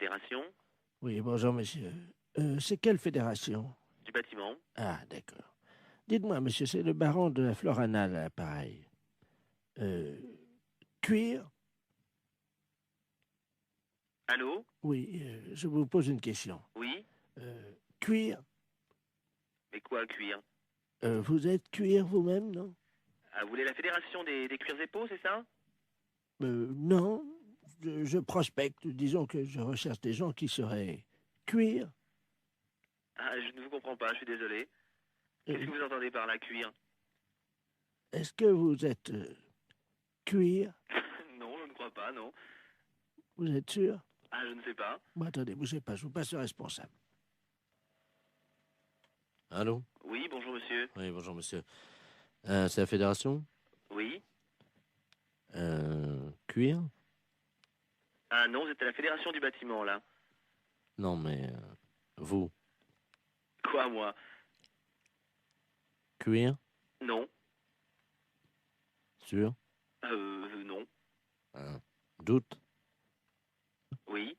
fédération. Oui, bonjour, monsieur. C'est quelle fédération? Du bâtiment. Ah, d'accord. Dites-moi, monsieur, c'est le baron de la Florana, à l'appareil. Cuir? Allô? Oui, je vous pose une question. Oui? Cuir? Mais quoi, cuir? Vous êtes cuir vous-même, non? Ah, vous voulez la fédération des cuirs et peaux, c'est ça? Non. Je prospecte. Disons que je recherche des gens qui seraient cuir. Ah, je ne vous comprends pas, je suis désolé. Qu'est-ce Euh, que vous entendez par la cuir? Est-ce que vous êtes cuir? Non, je ne crois pas, non. Vous êtes sûr? Ah, je ne sais pas. Bon, attendez, bougez pas, je vous passe le responsable. Allô? Oui, bonjour monsieur. Oui, bonjour, monsieur. C'est la fédération? Oui? Cuir? Ah non, c'était la fédération du bâtiment, là. Non, mais vous, Quoi, moi? cuir? Non. Sûr? Non. Doute? Oui?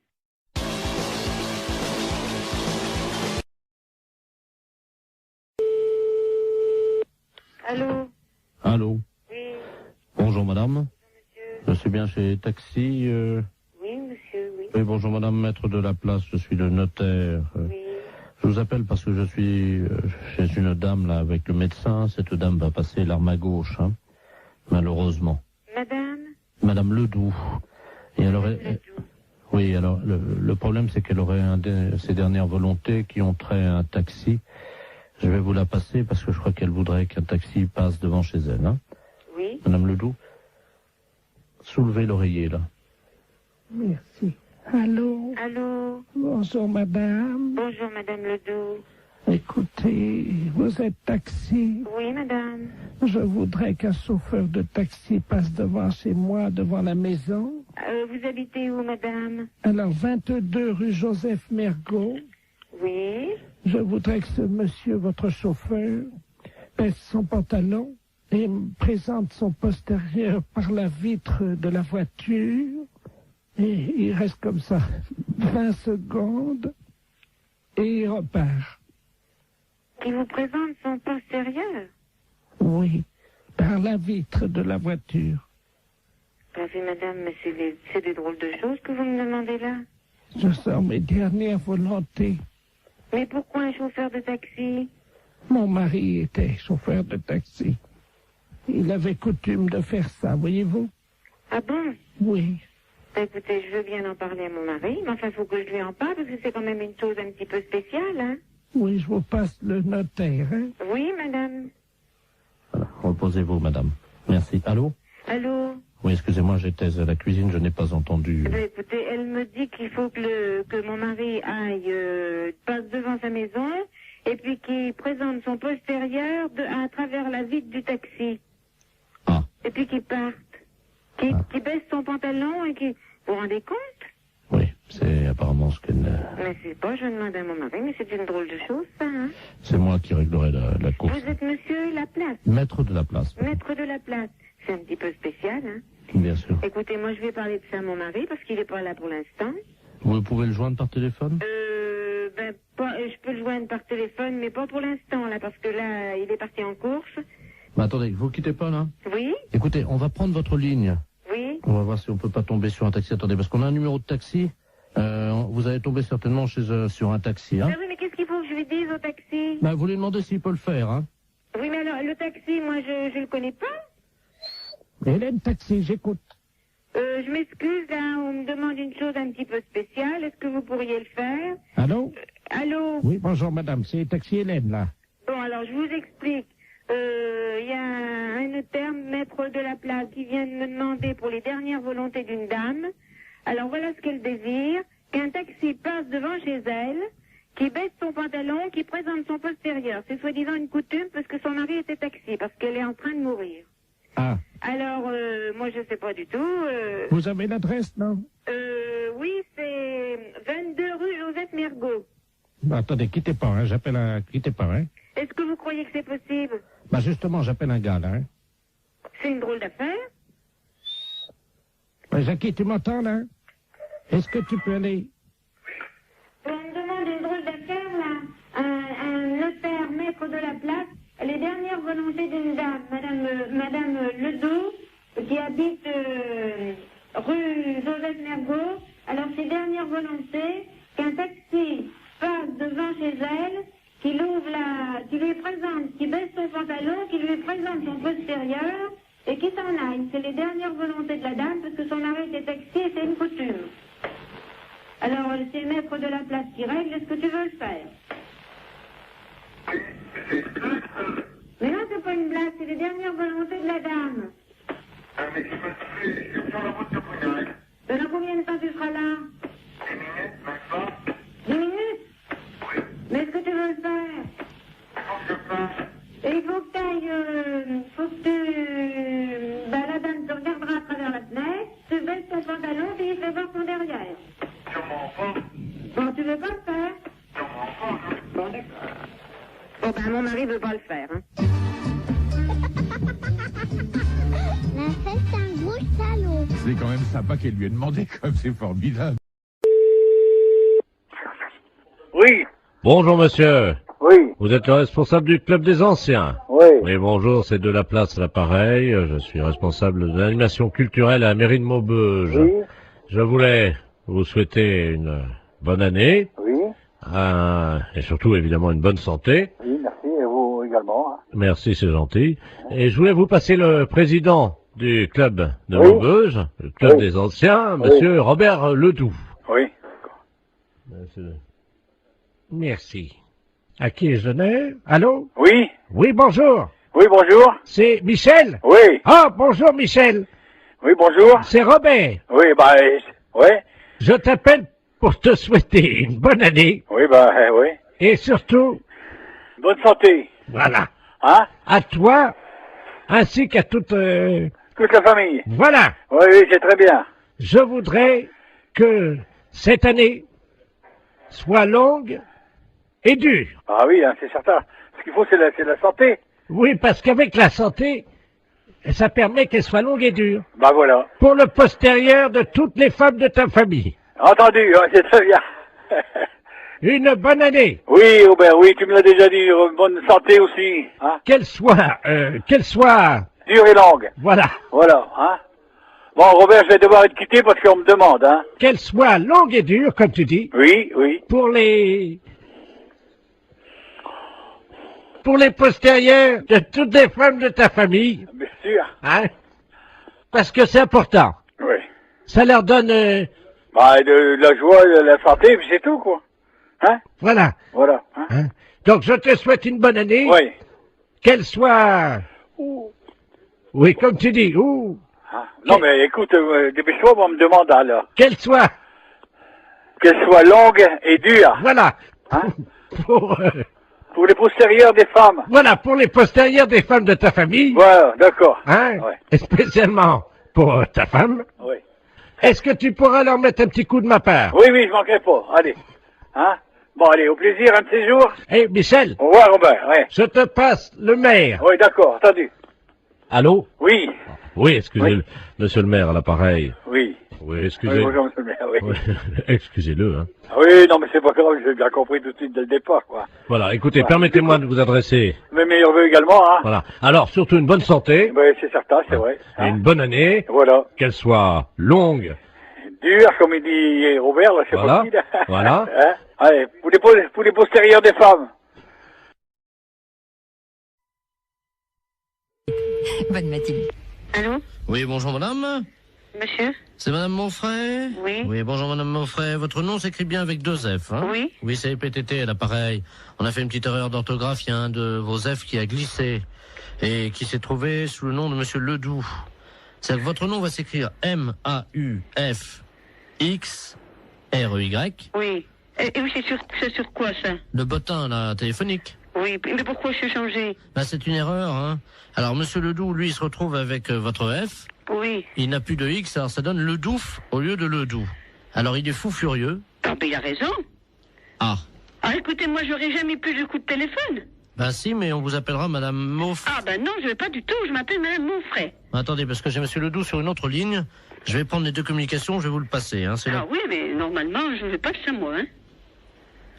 Allô? Allô? Oui, Bonjour, madame. monsieur. Je suis bien chez Taxi. Oui, monsieur, oui. Oui, bonjour, madame, maître de la place. Je suis le notaire. Oui. Je vous appelle parce que je suis chez une dame, là, avec le médecin. Cette dame va passer l'arme à gauche, hein, malheureusement. Madame? Madame Ledoux. Et elle aurait... Ledoux. Oui, alors, le problème, c'est qu'elle aurait ses dernières volontés qui ont trait à un taxi. Je vais vous la passer parce que je crois qu'elle voudrait qu'un taxi passe devant chez elle, hein. Oui. Madame Ledoux, soulevez l'oreiller, là. Merci. Allô? Allô? Bonjour, madame. Bonjour, madame Ledoux. Écoutez, vous êtes taxi. Oui, madame. Je voudrais qu'un chauffeur de taxi passe devant chez moi, devant la maison. Vous habitez où, madame? Alors, 22 rue Joseph Mergault. Oui. Je voudrais que ce monsieur, votre chauffeur, baisse son pantalon et me présente son postérieur par la vitre de la voiture. Et il reste comme ça 20 secondes et il repart. Qui vous présente son postérieur? Oui, par la vitre de la voiture. Bah oui, madame, mais c'est des drôles de choses que vous me demandez là. Je sors mes dernières volontés. Mais pourquoi un chauffeur de taxi? Mon mari était chauffeur de taxi. Il avait coutume de faire ça, voyez-vous? Ah bon? Oui. Bah, écoutez, je veux bien en parler à mon mari, mais enfin, il faut que je lui en parle, parce que c'est quand même une chose un petit peu spéciale, hein? Oui, je vous passe le notaire, hein? Oui, madame. Voilà, reposez-vous, madame. Merci. Allô? Allô? Oui, excusez-moi, j'étais à la cuisine, je n'ai pas entendu. Eh bien, écoutez, elle me dit qu'il faut que mon mari aille, passe devant sa maison, et puis qu'il présente son postérieur à travers la vitre du taxi. Ah. Et puis qu'il parte. Qu'il baisse son pantalon et qu'il... Vous vous rendez compte? Oui, c'est apparemment ce qu'elle... Mais c'est pas, je demande à mon mari, mais c'est une drôle de chose, ça, hein? C'est moi qui réglerai la course. Vous êtes monsieur Laplace, Maître de la place. maître de la place. C'est un petit peu spécial, hein? Bien sûr. Écoutez, moi, je vais parler de ça à mon mari, parce qu'il n'est pas là pour l'instant. Vous pouvez le joindre par téléphone? Je peux le joindre par téléphone, mais pas pour l'instant, là, parce que là, il est parti en course. Mais attendez, vous quittez pas, là? Oui? Écoutez, on va prendre votre ligne. Oui? On va voir si on peut pas tomber sur un taxi. Attendez, parce qu'on a un numéro de taxi. Vous allez tomber certainement sur un taxi, hein? Ah oui, mais qu'est-ce qu'il faut que je lui dise au taxi? Bah, vous lui demandez s'il peut le faire, hein? Oui, mais alors, le taxi, moi, je le connais pas. Hélène Taxi, j'écoute. Je m'excuse, là, on me demande une chose un petit peu spéciale. Est-ce que vous pourriez le faire? Allô? Allô? Oui, bonjour, madame. C'est Taxi Hélène, là. Bon, alors, je vous explique. Il y a un notaire, maître de la place, qui vient de me demander pour les dernières volontés d'une dame. Alors, voilà ce qu'elle désire. Qu'un taxi passe devant chez elle, qui baisse son pantalon, qui présente son postérieur. C'est soi-disant une coutume parce que son mari était taxi, parce qu'elle est en train de mourir. Ah, Alors, moi, je sais pas du tout. vous avez l'adresse, non? Oui, c'est 22 rue Joseph Mergault. Bah, attendez, quittez pas, hein. Quittez pas, hein. Est-ce que vous croyez que c'est possible? Bah, justement, j'appelle un gars, là, hein. C'est une drôle d'affaire. Bah, Jackie, tu m'entends, là? Est-ce que tu peux aller volonté d'une dame, Madame Ledoux, qui habite rue Joseph Mergault. Alors, ses dernières volontés, qu'un taxi passe devant chez elle, qui lui présente, qui baisse son pantalon, qui lui présente son postérieur, et qui s'en aille. C'est les dernières volontés de la dame, parce que son arrêt était taxi et c'est une coutume. Alors, c'est le maître de la place qui règle, est-ce que tu veux le faire? Mais non, c'est pas une blague, c'est les dernières volontés de la dame. Mais je suis sur la route de Brunel. Dans combien de temps tu seras là? 10 minutes, maintenant. 10 minutes? Oui. Mais est-ce que tu veux le faire? Faut que je fasse. Et il faut que tu ailles, la dame te regardera à travers la fenêtre, tu baisses ton pantalon, puis il fait voir son derrière. Sur mon enfant. Bon, tu veux pas le faire? Sur mon enfant, hein. Bon, d'accord. Bon, ben, mon mari veut pas le faire, hein. Mais c'est un gros salaud. C'est quand même sympa qu'elle lui ait demandé, comme c'est formidable. Oui, Bonjour monsieur, oui, vous êtes le responsable du club des anciens. oui. Oui, bonjour, c'est de la place à l'appareil. Je suis responsable de l'animation culturelle à la mairie de Maubeuge. Oui, Je voulais vous souhaiter une bonne année, oui, et surtout évidemment une bonne santé. oui, merci, et vous également. Hein. Merci, c'est gentil. Et je voulais vous passer le président du club de Oui. Maubeuge, le club Oui. des anciens, monsieur Robert Ledoux. Oui, Merci. À qui je n'ai? Allô? oui, Oui, bonjour. oui, bonjour. C'est Michel? Oui, Ah, bonjour Michel. oui, bonjour. C'est Robert. Oui, bah, oui, Je t'appelle pour te souhaiter une bonne année oui, bah, oui. et surtout, Bonne santé, voilà, hein, à toi ainsi qu'à toute... toute la famille. voilà, Oui, oui, c'est très bien. je voudrais que cette année soit longue et dure. Ah oui, hein, c'est certain. Ce qu'il faut, c'est la santé. Oui, parce qu'avec la santé, ça permet qu'elle soit longue et dure. Bah voilà. Pour le postérieur de toutes les femmes de ta famille. Entendu, hein, c'est très bien. Une bonne année. Oui, Robert, oui, tu me l'as déjà dit. Bonne santé aussi, hein. Qu'elle soit, Dure et longue. voilà, Voilà, hein. Bon, Robert, je vais devoir être quitté parce qu'on me demande, hein. qu'elle soit longue et dure, comme tu dis, Oui, oui. pour les postérieurs de toutes les femmes de ta famille, Bien sûr. hein, parce que c'est important. Oui. Ça leur donne, Bah, de la joie, de la santé, puis c'est tout, quoi. Hein? voilà. Voilà. Hein? Hein. Donc je te souhaite une bonne année, Oui. qu'elle soit, oui, comme tu dis, ou Hein? Non, mais écoute, dépêche-toi, on me demande, alors. qu'elle soit, Qu'elle soit longue et dure. voilà, Hein? pour, Pour les postérieurs des femmes. voilà, pour les postérieurs des femmes de ta famille, Voilà, d'accord. hein, Ouais. et spécialement pour ta femme. Oui. Est-ce que tu pourras leur mettre un petit coup de ma part? Oui, oui, je manquerai pas. Allez. Hein? Bon, allez, au plaisir, un de ces jours. Eh, Michel, Au revoir, Robert. Ouais. je te passe le maire. Oui, d'accord, entendu. Allô? Oui. Oui, excusez-le, Oui. monsieur le maire à l'appareil. Oui. Oui, Oui, excusez. bonjour, monsieur le maire, oui. Oui, excusez-le, hein. Oui, non, mais c'est pas grave, j'ai bien compris tout de suite dès le départ, quoi. Voilà, écoutez, Voilà. permettez-moi de vous adresser. Mes meilleurs vœux également, hein. Voilà. Alors, surtout une bonne santé, Oui, c'est certain, c'est vrai. et Hein. une bonne année, Voilà. qu'elle soit longue. Dur, comme il dit Robert, là, c'est Voilà, pas qui, là. voilà. Hein? Allez, pour les postérieurs des femmes. Bonne matinée. Allô? Oui, bonjour madame. Monsieur? C'est madame Monfray? Oui. Oui, bonjour madame Monfray. Votre nom s'écrit bien avec 2 F, hein? Oui. Oui, c'est PTT, l'appareil. On a fait une petite erreur d'orthographe. Il y a un de vos F qui a glissé et qui s'est trouvé sous le nom de monsieur Ledoux. C'est-à-dire que votre nom va s'écrire M-A-U-F-X-R-E-Y. Oui. Et oui, c'est sur quoi, ça? Le bottin, là, téléphonique. Oui, mais pourquoi je suis changé? Bah, c'est une erreur, hein. Alors, monsieur Ledoux, lui, il se retrouve avec votre F. Oui. Il n'a plus de X, alors ça donne Ledouf au lieu de Ledoux. Alors, il est fou furieux. Ah, ben, il a raison. Ah. Ah, écoutez, moi, j'aurais jamais plus de coup de téléphone. Ben si, mais on vous appellera Madame Moff. Ah, ben non, je vais pas du tout. Je m'appelle Madame Monfray. Attendez, parce que j'ai Monsieur Ledoux sur une autre ligne. Je vais prendre les 2 communications, je vais vous le passer. Hein, c'est Ah là. oui, mais normalement, je ne vais pas ça, moi, hein.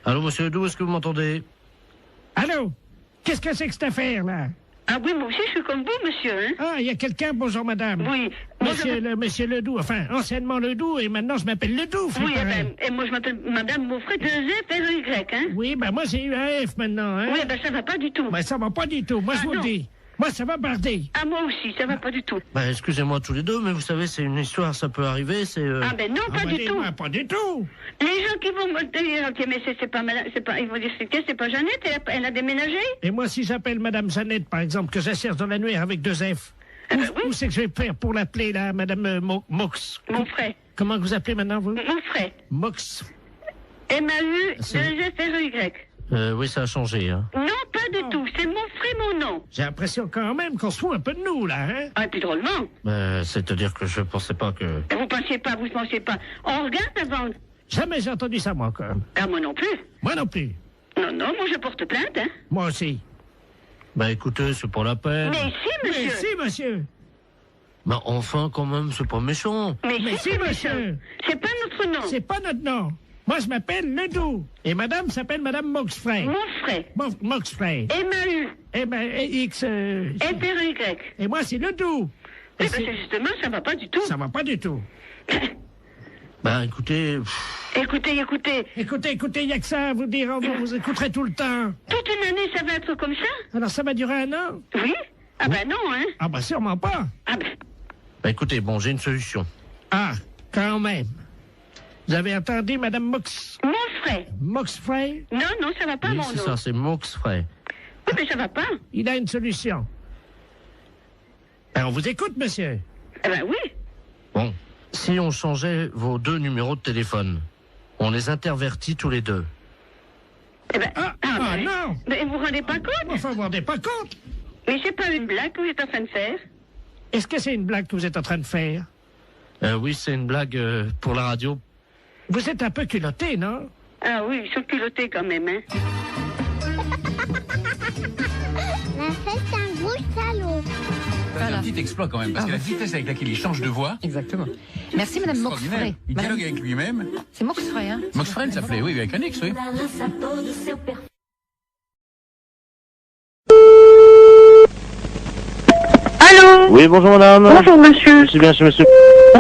Allô, Monsieur Ledoux, est-ce que vous m'entendez? Allô? Qu'est-ce que c'est que cette affaire, là? Ah oui, moi aussi, je suis comme vous, monsieur, hein. Ah, il y a quelqu'un, bonjour madame. Oui. Monsieur Ledoux, enfin, anciennement Ledoux, et maintenant je m'appelle Ledoux. Oui, et moi je m'appelle madame Beaufray, 2F-R-Y, hein. Oui, ben moi j'ai eu un F maintenant, hein. Oui, ben ça va pas du tout. Ben ça va pas du tout, moi je vous le dis. Moi ça va barder. Ah, moi aussi, ça va pas du tout. Bah, excusez-moi tous les deux, mais vous savez, c'est une histoire, ça peut arriver, c'est... Ah ben non, pas du tout. Pas du tout. Les gens qui vont me dire, ok, mais c'est pas madame, ils vont dire, c'est pas Jeannette, elle a déménagé. Et moi si j'appelle madame Jeannette, par exemple, que j'acherche dans l'annuaire avec 2 F, où c'est que je vais faire pour l'appeler, là, madame Mox? Mon frère. Comment vous appelez maintenant, vous? Mon frère. Mox. M-A-U-2-F-R-Y. Oui, ça a changé, hein. Non, pas du tout. C'est mon frère, mon nom. J'ai l'impression quand même qu'on se fout un peu de nous, là, hein. Ah, et puis drôlement. C'est-à-dire que je pensais pas que... Vous pensiez pas. On regarde avant. Jamais j'ai entendu ça, moi, encore. Ah, moi non plus. Moi non plus. Non, moi je porte plainte, hein. Moi aussi. Bah, écoutez, c'est pas la peine. Mais si, monsieur. Mais si, monsieur. Bah, enfin, quand même, c'est pas méchant. Mais si, monsieur. C'est pas notre nom. C'est pas notre nom. Moi, je m'appelle Ledoux. Et madame s'appelle madame Moxfray. Mon frère. Moxfray. M-A-U. X... F-R-Y. Et moi, c'est Ledoux. Eh ben, justement, ça va pas du tout. Ça va pas du tout. Bah, écoutez... Écoutez, il y a que ça à vous dire. Vous écouterez tout le temps. Toute une année, ça va être comme ça? Alors, ça va durer 1 an? Oui. Ah ben non, hein. Ah ben sûrement pas. Ah ben... Bah, écoutez, bon, j'ai une solution. Ah, quand même. Vous avez entendu, madame Mox... Mon frère. Moxfray? Non, ça va pas, oui, mon nom. c'est ça, c'est Moxfray. Oui, mais ça va pas. Il a une solution. Alors, on vous écoute, monsieur. Eh ben oui. Bon, si on changeait vos 2 numéros de téléphone, on les intervertit tous les 2. Eh ben... non. Mais vous vous rendez pas compte? Enfin, vous vous rendez pas compte? Mais c'est pas une blague que vous êtes en train de faire? Est-ce que c'est une blague que vous êtes en train de faire? Oui, c'est une blague pour la radio. Vous êtes un peu culotté, non? Ah oui, ils sont culottés quand même, hein. La fête, c'est un gros salaud. C'est un petit exploit quand même, parce que la vitesse avec laquelle il change de voix... Exactement. Merci Madame Moxfray. Il dialogue avec lui-même. C'est Moxfray, hein? Moxfray, il s'appelait, oui, avec un X, oui. Allô? Oui, bonjour madame. Bonjour monsieur. Je suis bien chez monsieur.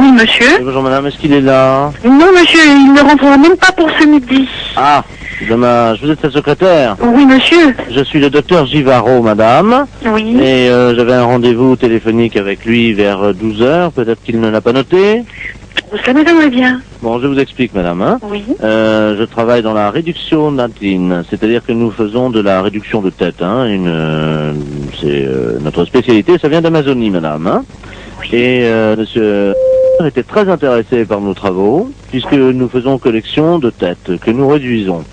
Oui monsieur. Oui, bonjour madame, est-ce qu'il est là? Non monsieur, il ne rentrera même pas pour ce midi. Ah, dommage. Vous êtes sa secrétaire? Oui monsieur. Je suis le docteur Givaro, madame. Oui. Et j'avais un rendez-vous téléphonique avec lui vers 12h. Peut-être qu'il ne l'a pas noté. Ça m'étonnerait bien. Bon, je vous explique, madame. Hein. Oui. Je travaille dans la réduction natine, c'est-à-dire que nous faisons de la réduction de tête. Hein. C'est notre spécialité, ça vient d'Amazonie, madame. Hein. Oui. Et monsieur était très intéressé par nos travaux, puisque nous faisons collection de têtes, que nous réduisons.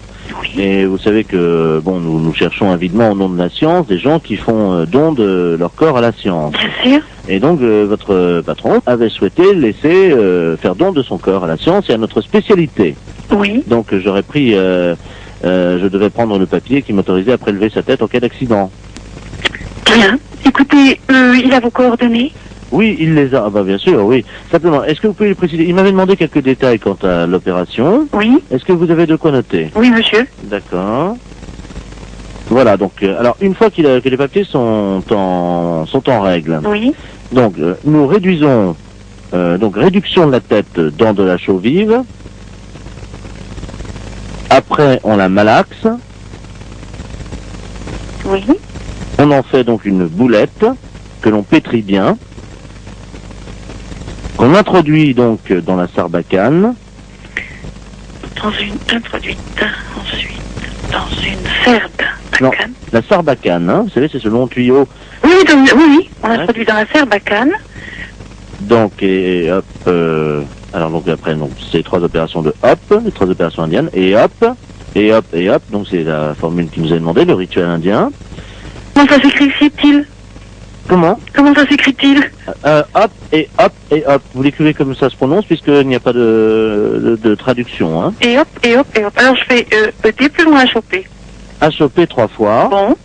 Oui. Et vous savez que, bon, nous cherchons avidement au nom de la science des gens qui font don de leur corps à la science. Bien sûr. Et donc, votre patron avait souhaité laisser faire don de son corps à la science et à notre spécialité. Oui. Donc, j'aurais pris, je devais prendre le papier qui m'autorisait à prélever sa tête en cas d'accident. Bien. Écoutez, il a vos coordonnées? Oui, il les a. Ah bah bien sûr, oui. Simplement, est-ce que vous pouvez lui préciser? Il m'avait demandé quelques détails quant à l'opération. Oui. Est-ce que vous avez de quoi noter? Oui, monsieur. D'accord. Voilà, donc, alors, une fois que les papiers sont en règle. Oui. Donc, nous réduisons, donc, réduction de la tête dans de la chaux vive. Après, on la malaxe. Oui. On en fait donc une boulette que l'on pétrit bien. Qu'on introduit donc dans la sarbacane. Introduite ensuite dans une sarbacane. Non, la sarbacane, hein, vous savez, c'est ce long tuyau. Oui, oui, on introduit dans la sarbacane. Donc, et hop, alors donc après, donc, c'est 3 opérations de hop, les 3 opérations indiennes, et hop, et hop, et hop, donc c'est la formule qui nous a demandé, le rituel indien. Comment ça s'écrit-il? Comment ça s'écrit-il? Hop et hop et hop. Vous l'écrivez comme ça se prononce puisqu'il n'y a pas de traduction. Hein. Et hop et hop et hop. Alors je fais ET plus loin HOP. HOP 3 fois. Bon.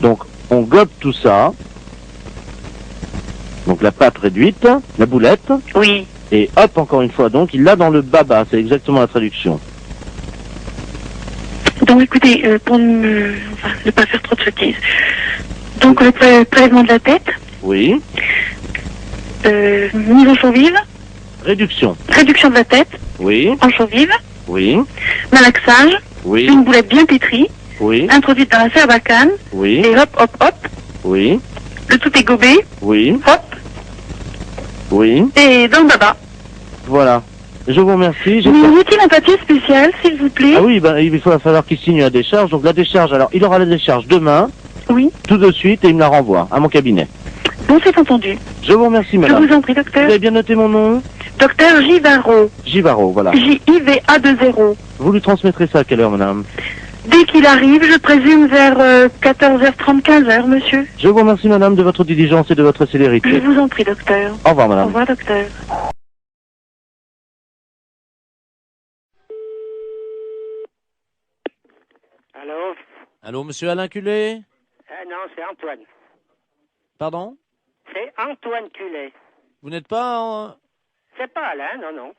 Donc on gobe tout ça. Donc la pâte réduite, la boulette. Oui. Et hop encore une fois. Donc il l'a dans le baba. C'est exactement la traduction. Donc écoutez, pour ne pas faire trop de sottises. Donc le prélèvement de la tête, Oui. mise en chaux vive, Réduction. réduction de la tête, Oui. en chaux vive, Oui. malaxage, Oui. une boulette bien pétrie, Oui. introduite dans la serbacane, Oui. et hop, hop, hop, Oui. le tout est gobé, Oui. hop, Oui. et dans le baba. Voilà. Je vous remercie. Il nous faut-il un papier spécial, s'il vous plaît? Ah oui, ben, il va falloir qu'il signe la décharge. Donc la décharge, alors il aura la décharge demain. Oui. Tout de suite et il me la renvoie à mon cabinet. Bon, c'est entendu. Je vous remercie, madame. Je vous en prie, docteur. Vous avez bien noté mon nom? Docteur Givaro. Givaro, voilà. J-I-V-A-2-0. Vous lui transmettrez ça à quelle heure, madame? Dès qu'il arrive, je présume vers 14h30, 15h, monsieur. Je vous remercie, madame, de votre diligence et de votre célérité. Je vous en prie, docteur. Au revoir, Au madame. revoir, docteur. Allô? Allô, monsieur Alain Culé? Non, c'est Antoine. Pardon? C'est Antoine Culet. Vous n'êtes pas en... C'est pas Alain, non, non.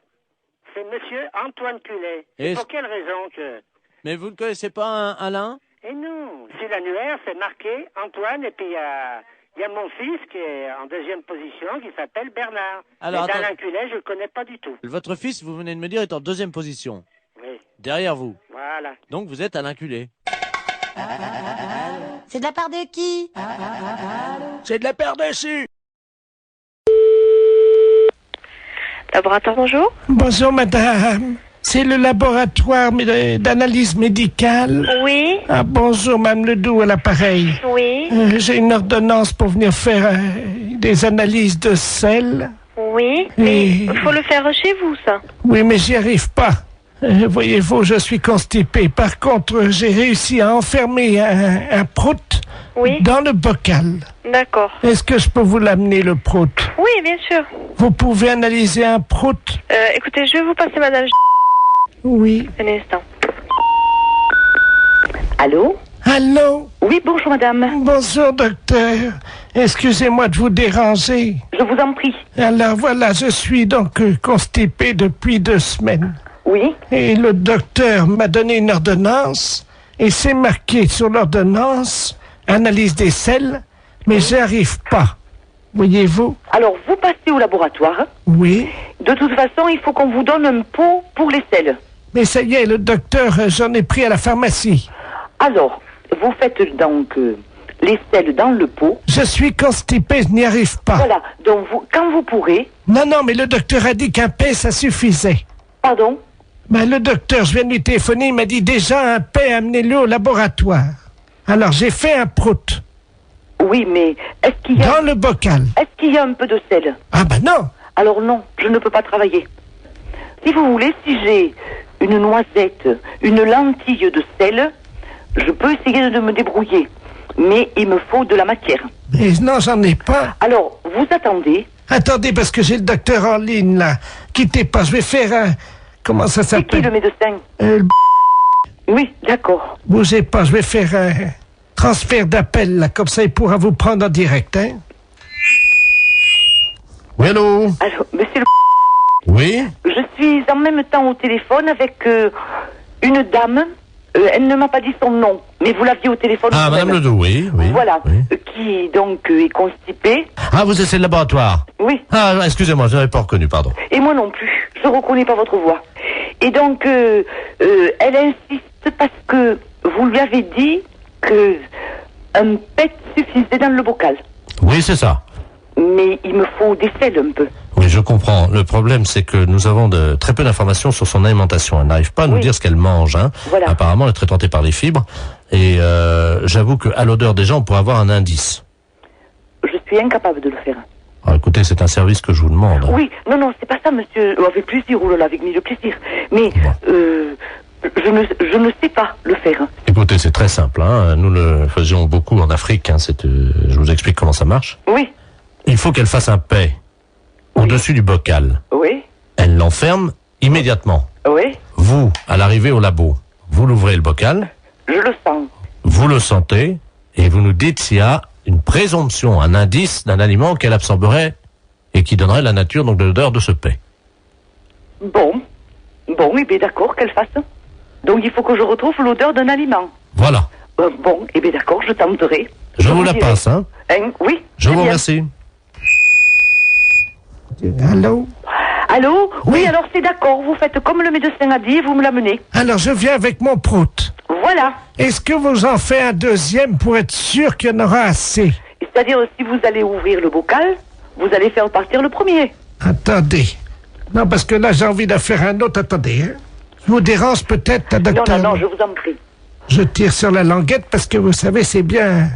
C'est monsieur Antoine Culet. Et Pour quelle raison que... Mais vous ne connaissez pas un Alain? Eh non, sur l'annuaire, c'est marqué Antoine, et puis il y a mon fils qui est en deuxième position, qui s'appelle Bernard. Alors, mais attends. d'Alain Culet, je ne le connais pas du tout. Votre fils, vous venez de me dire, est en deuxième position. Oui. Derrière vous. Voilà. Donc vous êtes Alain Culé. C'est de la part de qui? C'est de la paire dessus. Laboratoire, bonjour. Bonjour, madame. C'est le laboratoire d'analyse médicale. Oui. Ah, bonjour, madame Ledoux, à l'appareil. Oui. J'ai une ordonnance pour venir faire des analyses de sel. Oui. Et- Mais il faut le faire chez vous, ça. Oui, mais j'y arrive pas. Voyez-vous, je suis constipé. Par contre, j'ai réussi à enfermer un prout Oui. dans le bocal. D'accord. Est-ce que je peux vous l'amener, le prout? Oui, bien sûr. Vous pouvez analyser un prout? Écoutez, je vais vous passer madame. Oui. Un instant. Allô? Allô? Oui, bonjour madame. Bonjour, docteur. Excusez-moi de vous déranger. Je vous en prie. Alors voilà, je suis donc constipé depuis 2 semaines. Oui. Et le docteur m'a donné une ordonnance, et c'est marqué sur l'ordonnance, analyse des selles, mais j'y arrive pas. Voyez-vous? Alors, vous passez au laboratoire. Oui. De toute façon, il faut qu'on vous donne un pot pour les selles. Mais ça y est, le docteur, j'en ai pris à la pharmacie. Alors, vous faites donc les selles dans le pot. Je suis constipé, je n'y arrive pas. Voilà, donc quand vous pourrez... Non, non, mais le docteur a dit qu'un paix, ça suffisait. Pardon? Ben, le docteur, je viens de lui téléphoner, il m'a dit déjà un paix, amenez-le au laboratoire. Alors, j'ai fait un prout. Oui, mais est-ce qu'il y a... Dans le bocal. Est-ce qu'il y a un peu de sel? Ah ben non. Alors non, je ne peux pas travailler. Si vous voulez, si j'ai une noisette, une lentille de sel, je peux essayer de me débrouiller. Mais il me faut de la matière. Mais non, j'en ai pas. Alors, vous attendez. Attendez, parce que j'ai le docteur en ligne, là. Quittez pas, je vais faire un... Comment ça C'est qui s'appelle? le médecin? Oui, d'accord. Bougez pas, je vais faire un transfert d'appel, là. Comme ça, il pourra vous prendre en direct, hein. Oui, allô? Alors, monsieur le... Oui? Je suis en même temps au téléphone avec une dame. Elle ne m'a pas dit son nom, mais vous l'aviez au téléphone. Ah, vous-même. madame Ledoux, oui, oui. Voilà, oui. qui donc est constipée. Ah, vous êtes le laboratoire? Oui. Ah, excusez-moi, je n'avais pas reconnu, pardon. Et moi non plus. Je reconnais pas votre voix. Et donc, elle insiste parce que vous lui avez dit que un pet suffisait dans le bocal. Oui, c'est ça. Mais il me faut des selles un peu. Oui, je comprends. Le problème, c'est que nous avons très peu d'informations sur son alimentation. Elle n'arrive pas à nous dire ce qu'elle mange. Hein. Voilà. Apparemment, elle est très tentée par les fibres. Et j'avoue qu'à l'odeur déjà, on pourrait avoir un indice. Je suis incapable de le faire. Alors, écoutez, c'est un service que je vous demande. Oui, non, c'est pas ça, monsieur. Avec plaisir, oh là là, avec mille plaisir. Mais je ne sais pas le faire. Écoutez, c'est très simple. Hein. Nous le faisions beaucoup en Afrique. Hein. Je vous explique comment ça marche. Oui. Il faut qu'elle fasse un paix au-dessus du bocal. Oui. Elle l'enferme immédiatement. Oui. Vous, à l'arrivée au labo, vous l'ouvrez le bocal. Je le sens. Vous le sentez et vous nous dites s'il y a une présomption, un indice d'un aliment qu'elle absorberait et qui donnerait la nature donc de l'odeur de ce paix. Bon, eh bien d'accord, qu'elle fasse. Donc il faut que je retrouve l'odeur d'un aliment. Voilà. Bon, eh bien d'accord, je tenterai. Je vous la dirai. passe, hein. Oui. Je vous bien. remercie. Allô? Allô? Oui, alors c'est d'accord. Vous faites comme le médecin a dit et vous me l'amenez. Alors, je viens avec mon prout. Voilà. Est-ce que vous en faites un deuxième pour être sûr qu'il y en aura assez? C'est-à-dire, si vous allez ouvrir le bocal, vous allez faire partir le premier. Attendez. Non, parce que là, j'ai envie d'en faire un autre. Attendez, hein. Je vous dérange peut-être, la docteur? Non, je vous en prie. Je tire sur la languette parce que, vous savez, c'est bien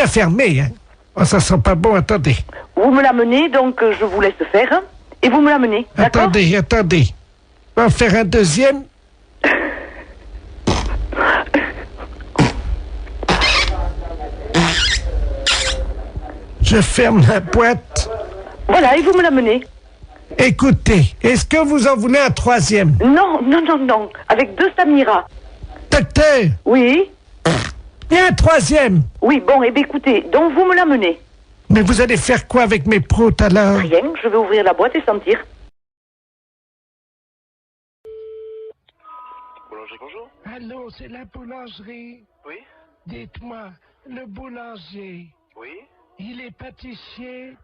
fermé, hein. Oh, ça sent pas bon, attendez. Vous me l'amenez, donc je vous laisse faire, hein, et vous me l'amenez, d'accord? Attendez. On va en faire un deuxième. Je ferme la boîte. Voilà, et vous me l'amenez. Écoutez, est-ce que vous en voulez un troisième? Non, avec 2 Samira. Docteur? Oui? Et un troisième? Oui, bon, eh bien écoutez, donc vous me l'amenez. Mais vous allez faire quoi avec mes proutes alors? Rien, je vais ouvrir la boîte et sentir. Boulanger, bonjour. Allô, c'est la boulangerie. Oui. Dites-moi, le boulanger, Oui. il est pâtissier?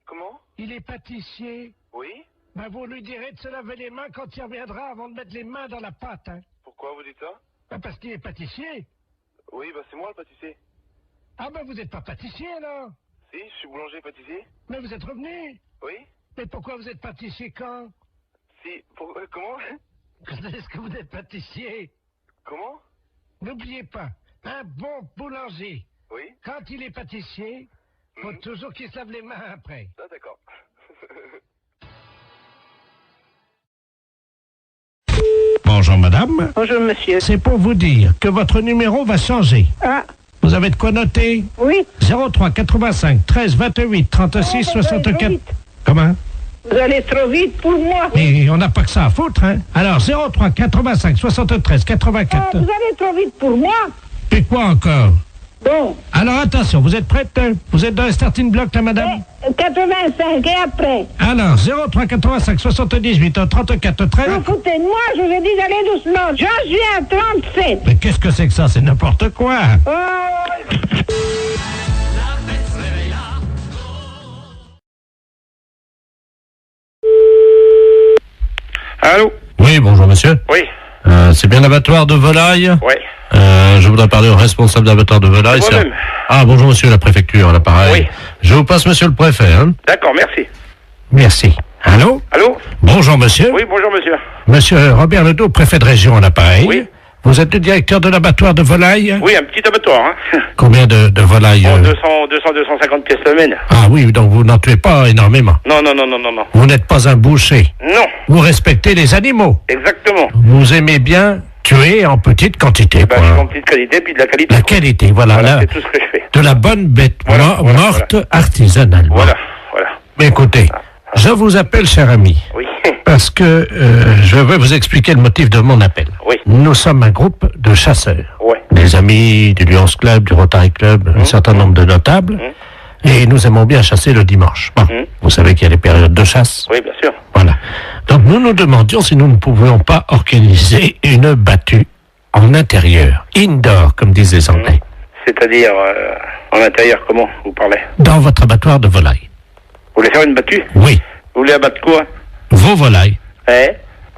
Comment? Il est pâtissier? Oui. Ben, vous lui direz de se laver les mains quand il reviendra avant de mettre les mains dans la pâte, hein. Pourquoi vous dites ça? Ben, parce qu'il est pâtissier. Oui, bah c'est moi le pâtissier. Ah ben, vous n'êtes pas pâtissier alors? Si, je suis boulanger pâtissier. Mais vous êtes revenu? Oui. Mais pourquoi vous êtes pâtissier quand? Si, comment? Est-ce que vous êtes pâtissier? Comment? N'oubliez pas, un bon boulanger, Oui. quand il est pâtissier, faut toujours qu'il se lave les mains après. Ah, d'accord. Bonjour madame. Bonjour monsieur. C'est pour vous dire que votre numéro va changer. Ah. Vous avez de quoi noter? Oui. 03 85 13 28 36 64. Comment? Vous allez trop vite pour moi. Mais on n'a pas que ça à foutre, hein? Alors 03 85 73 84. Ah, vous allez trop vite pour moi. Et quoi encore? Bon. Alors attention, vous êtes prête? Vous êtes dans le starting block là madame? 85 et après. Alors 03 85 78 34 13. Vous foutez de moi, je vous ai dit d'aller doucement. Je suis à 37. Mais qu'est-ce que c'est que ça? C'est n'importe quoi. Allô? Oui, bonjour monsieur. Oui. C'est bien l'abattoir de volaille? Oui. Je voudrais parler au responsable d'abattoir de volaille. C'est moi-même. Ah, bonjour monsieur la préfecture, à l'appareil. Oui. Je vous passe monsieur le préfet, hein. D'accord, merci. Merci. Allô? Allô? Bonjour monsieur. Oui, bonjour monsieur. Monsieur Robert Ledoux, préfet de région à l'appareil. Oui. Vous êtes le directeur de l'abattoir de volaille? Oui, un petit abattoir, hein. Combien de volailles? 250 pièces semaine. Ah oui, donc vous n'en tuez pas énormément. Non. Vous n'êtes pas un boucher. Non. Vous respectez les animaux. Exactement. Vous aimez bien tuer en petite quantité. Bah, je suis en petite qualité, puis de la qualité. La qualité, voilà. C'est tout ce que je fais. De la bonne bête morte artisanalement. Voilà. Mais écoutez, je vous appelle, cher ami. Oui. Parce que je vais vous expliquer le motif de mon appel. Oui. Nous sommes un groupe de chasseurs. Ouais. Des amis du Lions Club, du Rotary Club, un certain nombre de notables. Et nous aimons bien chasser le dimanche. Bon, vous savez qu'il y a les périodes de chasse. Oui, bien sûr. Voilà. Donc nous nous demandions si nous ne pouvions pas organiser une battue en intérieur. Indoor, comme disent les Anglais. C'est-à-dire, en intérieur, comment vous parlez? Dans votre abattoir de volailles. Vous voulez faire une battue? Oui. Vous voulez abattre quoi? Vos volailles. Et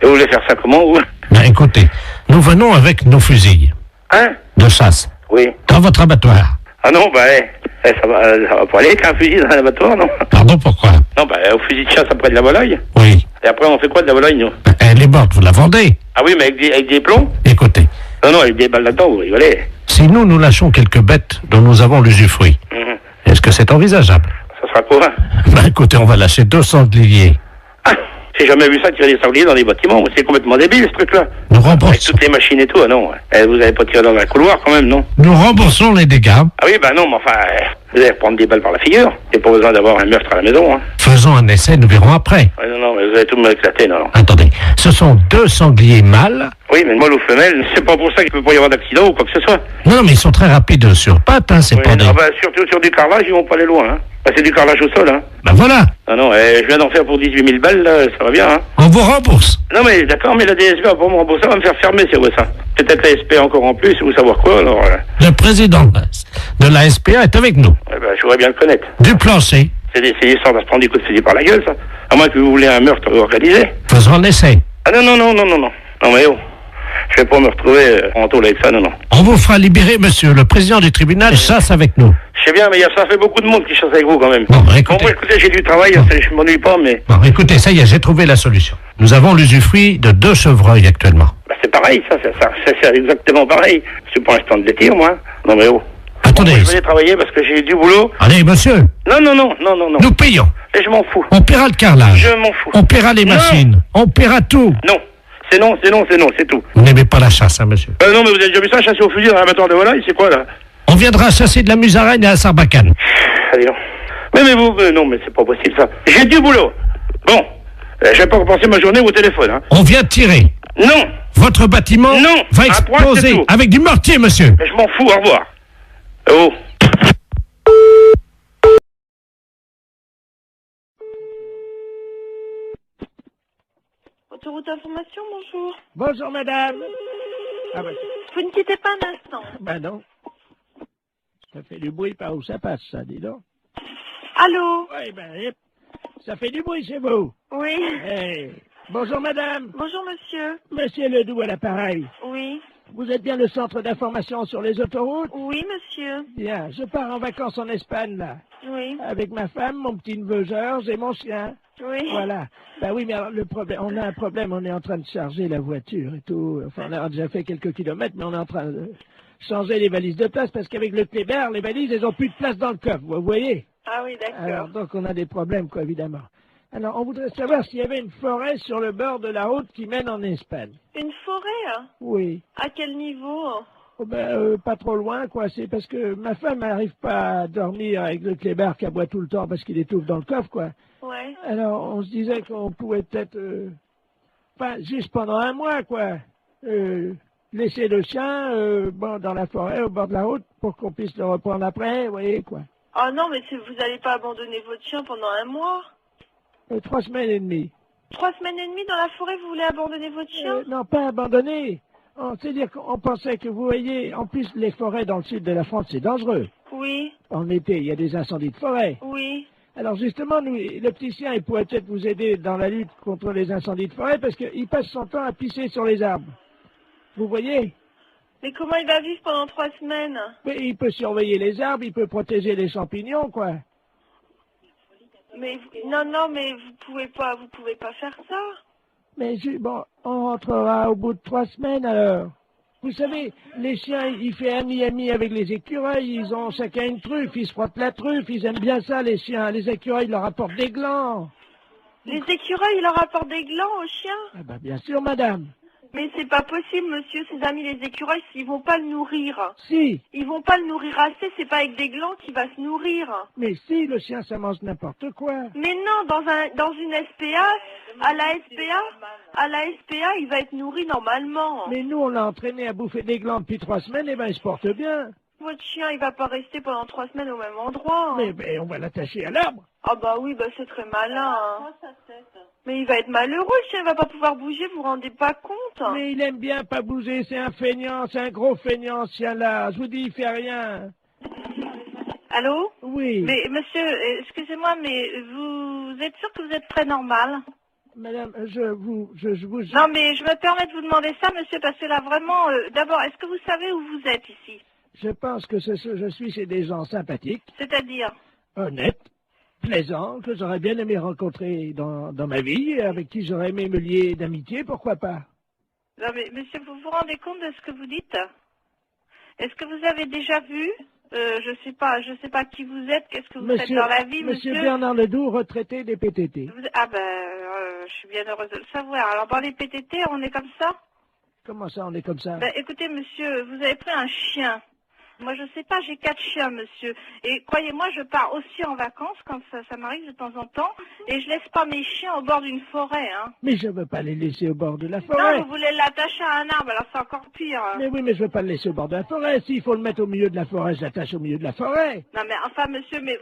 vous voulez faire ça comment, vous? Ben écoutez, nous venons avec nos fusils. Hein? De chasse. Oui. Dans votre abattoir. Ah non, ça va pas aller avec un fusil dans un abattoir, non? Pardon, pourquoi? Non, au fusil de chasse après de la volaille. Oui. Et après, on fait quoi de la volaille, nous? Elle est morte, vous la vendez? Ah oui, mais avec des plombs? Écoutez. Non, avec des balles là-dedans, vous rigolez. Si nous lâchons quelques bêtes dont nous avons l'usufruit, est-ce que c'est envisageable? Ça sera quoi? Ben écoutez, on va lâcher 2 sangliers. J'ai jamais vu ça, tirer des sangliers dans des bâtiments. C'est complètement débile, ce truc-là. Nous remboursons. Avec toutes les machines et tout, ah non. Vous avez pas tiré dans un couloir, quand même, non? Nous remboursons les dégâts. Ah oui, non, mais enfin, vous allez reprendre des balles par la figure. Il n'y a pas besoin d'avoir un meurtre à la maison, hein. Faisons un essai, nous verrons après. Ouais, non, mais vous allez tout me éclater, non. Attendez, Ce sont 2 sangliers mâles. Oui, mais mâle ou femelle, c'est pas pour ça qu'il peut pas y avoir d'accident ou quoi que ce soit. Non, mais ils sont très rapides sur pattes, hein, c'est Oui, pas des... ah bah, surtout sur du carrelage, ils vont pas aller loin. Hein. Bah, c'est du carrelage au sol. Hein. Ben voilà. Ah non, je viens d'en faire pour 18 000 balles, là, ça va bien. Hein. On vous rembourse. Non mais d'accord, mais la DSP va pas me rembourser, ça va me faire fermer, c'est quoi ça? Peut-être la SP encore en plus, ou savoir quoi, alors... Le président de la SPA est avec nous. Eh ben, je voudrais bien le connaître. Du plancher. C'est d'essayer sans se prendre des coups de fusil par la gueule, ça. À moins que vous voulez un meurtre organisé. Faisons un essai. Ah non. Non mais oh, je vais pas me retrouver en tôle avec ça, non. On vous fera libérer, monsieur. Le président du tribunal chasse avec nous. Je sais bien, mais ça fait beaucoup de monde qui chasse avec vous, quand même. Bon, écoutez... Bon, écoutez, j'ai du travail, je m'ennuie pas, mais... Bon, écoutez, ça y est, j'ai trouvé la solution. Nous avons l'usufruit de 2 chevreuils actuellement. Bah, c'est pareil, ça, c'est exactement pareil. C'est pour l'instant de les tirs, moi. Non mais oh. Attendez. Bon, je vais aller travailler parce que j'ai du boulot. Allez, monsieur. Non. Nous payons. Et je m'en fous. On paiera le carrelage. Je m'en fous. On paiera les machines. On paiera tout. Non. C'est tout. Vous n'aimez pas la chasse, hein, monsieur? Non, mais vous avez déjà vu ça, chasser au fusil dans l'abattoir de volaille, c'est quoi, là? On viendra chasser de la musaraigne à Sarbacane. Allez, non. Mais vous, non, mais c'est pas possible, ça. J'ai du boulot. Bon. Je vais pas repenser ma journée au téléphone, hein. On vient de tirer. Non. Votre bâtiment va exploser avec du mortier, monsieur. Je m'en fous, au revoir. Oh. Autoroute information, bonjour. Bonjour, madame. Ah ben, Vous ne quittez pas un instant. ben non. Ça fait du bruit par où ça passe, ça, dis donc. Allô? Oui, ben, ça fait du bruit chez vous. Oui. Hey. Bonjour, madame. Bonjour, monsieur. Monsieur Ledoux à l'appareil. Oui. Vous êtes bien le centre d'information sur les autoroutes? Oui, monsieur. Bien, je pars en vacances en Espagne, là. Oui. Avec ma femme, mon petit-neveu Georges et mon chien. Oui. Voilà. Ben oui, mais alors le problème, on a un problème, on est en train de charger la voiture et tout. Enfin, on a déjà fait quelques kilomètres, mais on est en train de changer les valises de place parce qu'avec le Kléber, les valises, elles ont plus de place dans le coffre, vous voyez? Ah oui, d'accord. Alors, donc on a des problèmes, quoi, évidemment. Alors, on voudrait savoir s'il y avait une forêt sur le bord de la route qui mène en Espagne. Une forêt, hein? Oui. À quel niveau? Oh ben, pas trop loin, quoi. C'est parce que ma femme n'arrive pas à dormir avec le Kléber qui aboie tout le temps parce qu'il étouffe dans le coffre, quoi. Ouais. Alors, on se disait qu'on pouvait peut-être, enfin, juste pendant un mois, quoi, laisser le chien, bon, dans la forêt, au bord de la route, pour qu'on puisse le reprendre après, vous voyez, quoi. Ah non, mais vous n'allez pas abandonner votre chien pendant un mois? 3 semaines et demie. 3 semaines et demie dans la forêt, vous voulez abandonner votre chien? Non, pas abandonner. C'est-à-dire qu'on pensait que, vous voyez, en plus, les forêts dans le sud de la France, c'est dangereux. Oui. En été, il y a des incendies de forêt. Oui. Alors justement, nous, le petit chien, il pourrait peut-être vous aider dans la lutte contre les incendies de forêt parce qu'il passe son temps à pisser sur les arbres. Vous voyez? Mais comment il va vivre pendant 3 semaines? Mais il peut surveiller les arbres, il peut protéger les champignons, quoi. Mais non, mais vous pouvez pas faire ça. Mais bon, on rentrera au bout de 3 semaines alors. Vous savez, les chiens, ils font ami avec les écureuils, ils ont chacun une truffe, ils se frottent la truffe, ils aiment bien ça les chiens. Les écureuils leur apportent des glands. Les écureuils, ils leur apportent des glands aux chiens? Ah ben bien sûr, madame. Mais c'est pas possible, monsieur, ses amis les écureuils, ils vont pas le nourrir. Si. Ils vont pas le nourrir assez, c'est pas avec des glands qu'il va se nourrir. Mais si, le chien, ça mange n'importe quoi. Mais non, dans une SPA, à la SPA, il va être nourri normalement. Mais nous, on l'a entraîné à bouffer des glands depuis 3 semaines, et ben il se porte bien. Votre chien, il va pas rester pendant 3 semaines au même endroit. Mais on va l'attacher à l'arbre. Ah bah oui, bah c'est très malin. Hein. Mais il va être malheureux, le chien, il va pas pouvoir bouger, vous vous rendez pas compte? Mais il aime bien pas bouger, c'est un feignant, c'est un gros feignant, ce chien-là. Je vous dis, il fait rien. Allô? Oui. Mais monsieur, excusez-moi, mais vous êtes sûr que vous êtes très normal? Madame, je vous... Non, mais je me permets de vous demander ça, monsieur, parce que là, vraiment, d'abord, est-ce que vous savez où vous êtes ici? Je pense que je suis chez des gens sympathiques. C'est-à-dire? Honnêtes, plaisants, que j'aurais bien aimé rencontrer dans ma vie, avec qui j'aurais aimé me lier d'amitié, pourquoi pas? Non, mais monsieur, vous vous rendez compte de ce que vous dites? Est-ce que vous avez déjà vu? Je sais pas qui vous êtes, qu'est-ce que vous faites dans la vie, monsieur? Monsieur Bernard Ledoux, retraité des PTT. Je suis bien heureuse de le savoir. Alors, dans les PTT, on est comme ça? Comment ça, on est comme ça? Ben, écoutez, monsieur, vous avez pris un chien. Moi, je sais pas, j'ai 4 chiens, monsieur. Et croyez-moi, je pars aussi en vacances quand ça m'arrive de temps en temps. Et je laisse pas mes chiens au bord d'une forêt, hein. Mais je veux pas les laisser au bord de la forêt. Non, vous voulez l'attacher à un arbre, alors c'est encore pire. Mais oui, mais je veux pas le laisser au bord de la forêt. S'il faut le mettre au milieu de la forêt, je l'attache au milieu de la forêt. Non, mais enfin, monsieur, mais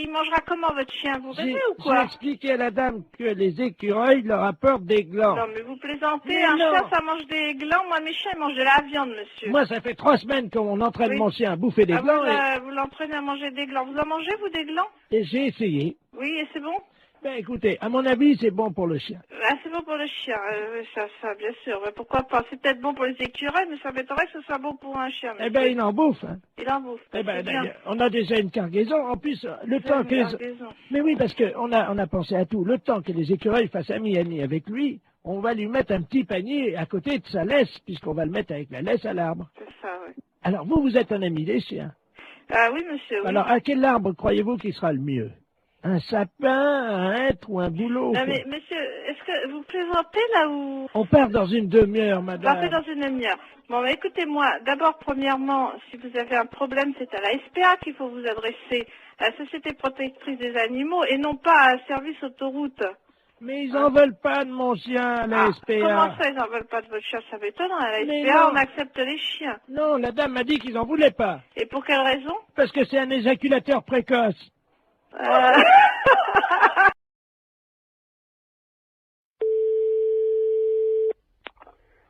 il mangera comment votre chien? Vous rêvez ou J'ai quoi? expliqué à la dame que les écureuils leur apportent des glands. Non, mais vous plaisantez. Mais Un non. chien, ça mange des glands. Moi, mes chiens, ils mangent de la viande, monsieur. Moi, ça fait 3 semaines qu'on entraîne Oui. mon chien à bouffer des Ah, glands vous l'entraînez à manger des glands. Vous en mangez, vous, des glands? et j'ai essayé. Oui, et c'est bon? Ben écoutez, à mon avis, c'est bon pour le chien. Ah, c'est bon pour le chien, ça, bien sûr. Mais pourquoi pas? C'est peut-être bon pour les écureuils, mais ça m'étonnerait que ce soit bon pour un chien. Eh ben, il en bouffe. Hein. Il en bouffe. Eh ben, c'est bien. d'ailleurs, on a déjà une cargaison. En plus, le temps que... cargaison. Mais oui, parce qu'on a pensé à tout. Le temps que les écureuils fassent ami-ami avec lui, on va lui mettre un petit panier à côté de sa laisse, puisqu'on va le mettre avec la laisse à l'arbre. C'est ça, oui. Alors, vous êtes un ami des chiens. Ah oui, monsieur, oui. Alors, à quel arbre croyez-vous qu'il sera le mieux? Un sapin, un hêtre ou un bouleau? Non, mais monsieur, est-ce que vous plaisantez là ou... On part dans une demi-heure, Vous madame. partez dans une demi-heure. Bon, mais écoutez-moi, d'abord, premièrement, si vous avez un problème, c'est à la SPA qu'il faut vous adresser, à la Société Protectrice des Animaux, et non pas à un service autoroute. Mais ils en veulent pas de mon chien, la SPA. Comment ça, ils n'en veulent pas de votre chien? Ça m'étonnerait. À la Mais SPA, non. on accepte les chiens. Non, la dame m'a dit qu'ils en voulaient pas. Et pour quelle raison? Parce que c'est un éjaculateur précoce.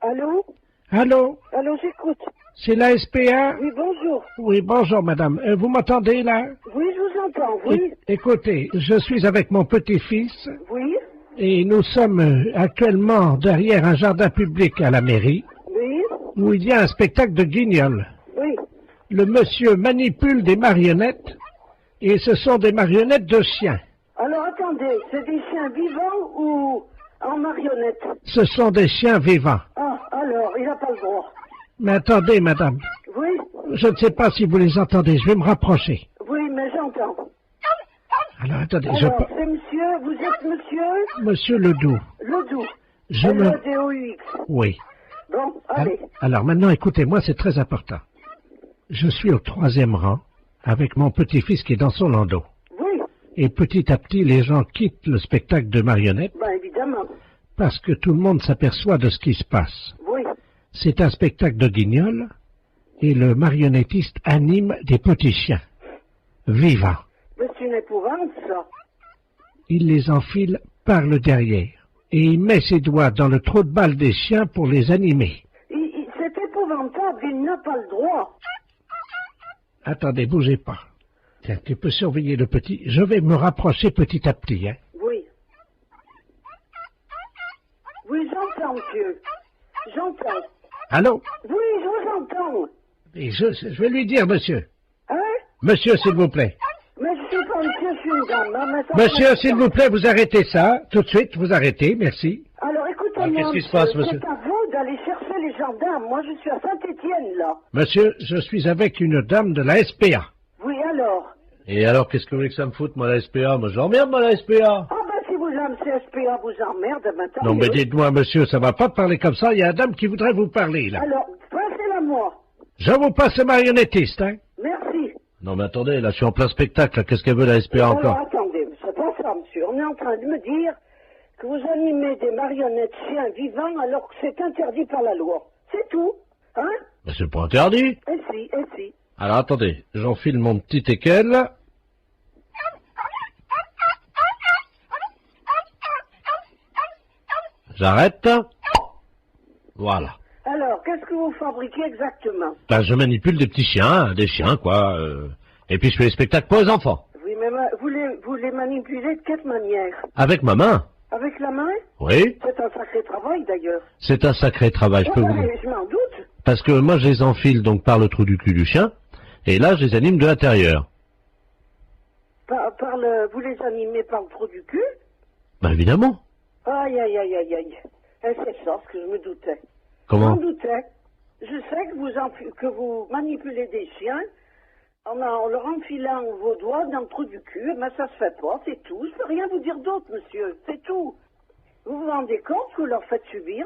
Allô? Allô? Allô, j'écoute. C'est la SPA? Oui, bonjour. Oui, bonjour, madame. Vous m'entendez, là? Oui, je vous entends, oui. Écoutez, je suis avec mon petit-fils Oui, et nous sommes actuellement derrière un jardin public à la mairie oui, où il y a un spectacle de guignols. oui. Le monsieur manipule des marionnettes et ce sont des marionnettes de chiens. Alors, attendez, c'est des chiens vivants ou en marionnette? Ce sont des chiens vivants. Ah, alors, il n'a pas le droit. Mais attendez, madame. Oui, Je ne sais pas si vous les entendez. Je vais me rapprocher. oui, mais j'entends. Alors, attendez. Alors, c'est monsieur, vous êtes monsieur Monsieur Ledoux. Ledoux. Je me... L-E-D-O-U-X. Oui. Bon, allez. Alors maintenant, écoutez-moi, c'est très important. Je suis au 3e rang avec mon petit-fils qui est dans son landau. Oui, Et petit à petit, les gens quittent le spectacle de marionnettes ben évidemment. parce que tout le monde s'aperçoit de ce qui se passe. Oui. C'est un spectacle de guignols et le marionnettiste anime des petits chiens vivants. Mais c'est une épouvante, ça. Il les enfile par le derrière et il met ses doigts dans le trou de balle des chiens pour les animer. C'est épouvantable, il n'a pas le droit. Attendez, bougez pas. Tiens, tu peux surveiller le petit. Je vais me rapprocher petit à petit, hein. Oui. Oui, j'entends, monsieur. J'entends. Allô? Oui, je vous entends. Et je vais lui dire, monsieur. Hein? Monsieur, s'il vous plaît. Mais je suis pas monsieur, je suis une dame. Hein, mais ça Monsieur, fait- s'il vous plaît, vous arrêtez ça. Tout de suite, vous arrêtez, merci. Alors, écoutez-moi, qu'est-ce qui se passe, monsieur? c'est à vous d'aller chercher les gendarmes. Moi, je suis à Saint-Étienne, là. Monsieur, je suis avec une dame de la SPA. Oui, alors? Et alors, qu'est-ce que vous voulez que ça me foute, moi, la SPA? Moi, j'emmerde, moi, la SPA. Ah, ben, si vous aimez CSPA, vous emmerde, maintenant. Non, mais dites-moi, monsieur, ça va pas parler comme ça. Il y a une dame qui voudrait vous parler, là. Alors, passez-la moi. Je vous passe le marionnettiste, hein. Merci. Non, mais attendez, là, je suis en plein spectacle, là. Qu'est-ce qu'elle veut, la SPA, Alors, encore? attendez, c'est pas ça, monsieur. On est en train de me dire que vous animez des marionnettes chiens vivants alors que c'est interdit par la loi. C'est tout. Hein? Mais c'est pas interdit. Et si. Alors, attendez, j'enfile mon petit équel. J'arrête. Voilà. Alors, qu'est-ce que vous fabriquez exactement? Ben, je manipule des petits chiens, des chiens, quoi. Et puis je fais des spectacles pour les enfants. Oui, mais vous les manipulez de quelle manière? Avec ma main. Avec la main? Oui. C'est un sacré travail, d'ailleurs. C'est un sacré travail, je peux vous dire. mais je m'en doute. Parce que moi, je les enfile donc par le trou du cul du chien. Et là, je les anime de l'intérieur. Vous les animez par le trou du cul? Ben, évidemment. Aïe, aïe, aïe, aïe, aïe. Et c'est ça ce que je me doutais. Comment? Je m'en doutais. Je sais que vous manipulez des chiens en leur enfilant vos doigts dans le trou du cul, mais ça se fait pas, c'est tout. Je peux rien vous dire d'autre, monsieur, c'est tout. Vous vous rendez compte que vous leur faites subir?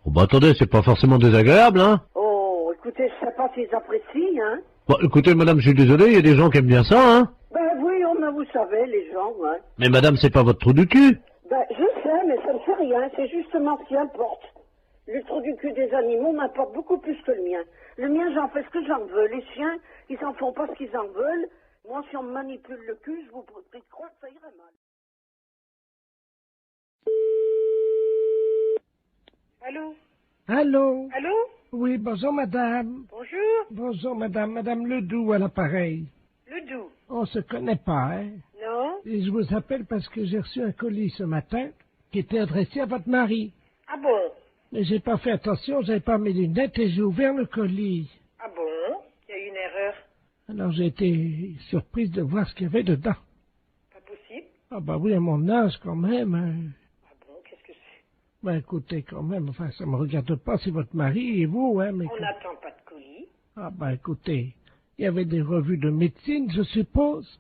Oh, bah, attendez, c'est pas forcément désagréable, hein. Oh, écoutez, je sais pas s'ils apprécient, hein. Bon, écoutez, madame, je suis désolé, il y a des gens qui aiment bien ça, hein. Ben oui, vous savez, les gens, ouais. Mais madame, c'est pas votre trou du cul. Ben, je sais, mais ça ne fait rien, c'est justement ce qui importe. Le trou du cul des animaux m'importe beaucoup plus que le mien. Le mien, j'en fais ce que j'en veux. Les chiens, ils en font pas ce qu'ils en veulent. Moi, si on me manipule le cul, je vous prie de croire que ça irait mal. Allô? Allô? Allô? Oui, bonjour madame. Bonjour? Bonjour madame, madame Ledoux à l'appareil. Ledoux? On se connaît pas, hein? Non? Et je vous appelle parce que j'ai reçu un colis ce matin qui était adressé à votre mari. Ah bon? Mais j'ai pas fait attention, j'avais pas mes lunettes et j'ai ouvert le colis. Ah bon? Il y a eu une erreur. Alors j'ai été surprise de voir ce qu'il y avait dedans. Pas possible? Ah bah oui, à mon âge quand même. Hein. Ah bon, qu'est-ce que c'est? Ben écoutez, quand même, enfin ça me regarde pas, c'est votre mari et vous, hein, mais... On n'attend pas de colis. Ah ben écoutez, il y avait des revues de médecine, je suppose.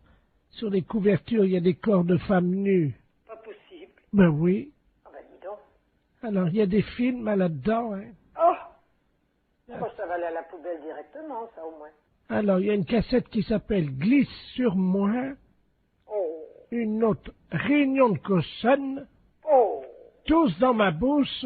Sur les couvertures, il y a des corps de femmes nues. Pas possible. Ben oui. Ah ben dis donc. Alors il y a des films là-dedans, hein. Oh! Bon, ça va aller à la poubelle directement, ça au moins. Alors il y a une cassette qui s'appelle Glisse sur moi. Oh! Une autre, Réunion de cochonne. Oh! Tous dans ma bouche.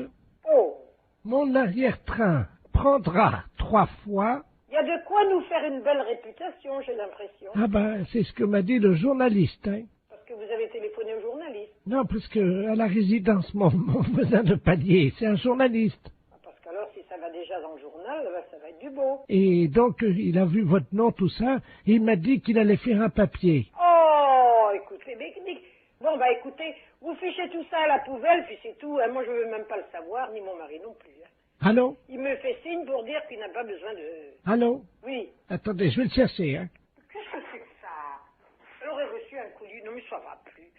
Oh! Mon arrière-train prendra 3 fois. Il y a de quoi nous faire une belle réputation, j'ai l'impression. Ah ben, c'est ce que m'a dit le journaliste, hein. Parce que vous avez téléphoné au journaliste. Non, parce que à la résidence, mon voisin de palier, c'est un journaliste. Parce qu'alors, si ça va déjà dans le journal, ça va être du beau. Et donc, il a vu votre nom, tout ça, et il m'a dit qu'il allait faire un papier. Oh, écoutez, bon, bah écoutez, vous fichez tout ça à la poubelle, puis c'est tout. Hein. Moi, je veux même pas le savoir, ni mon mari non plus. Hein. Allô? Il me fait signe pour dire qu'il n'a pas besoin de... Allô? Oui. Attendez, je vais le chercher, hein. Qu'est-ce que c'est que ça? Elle aurait reçu un colis. Non, mais ça va plus.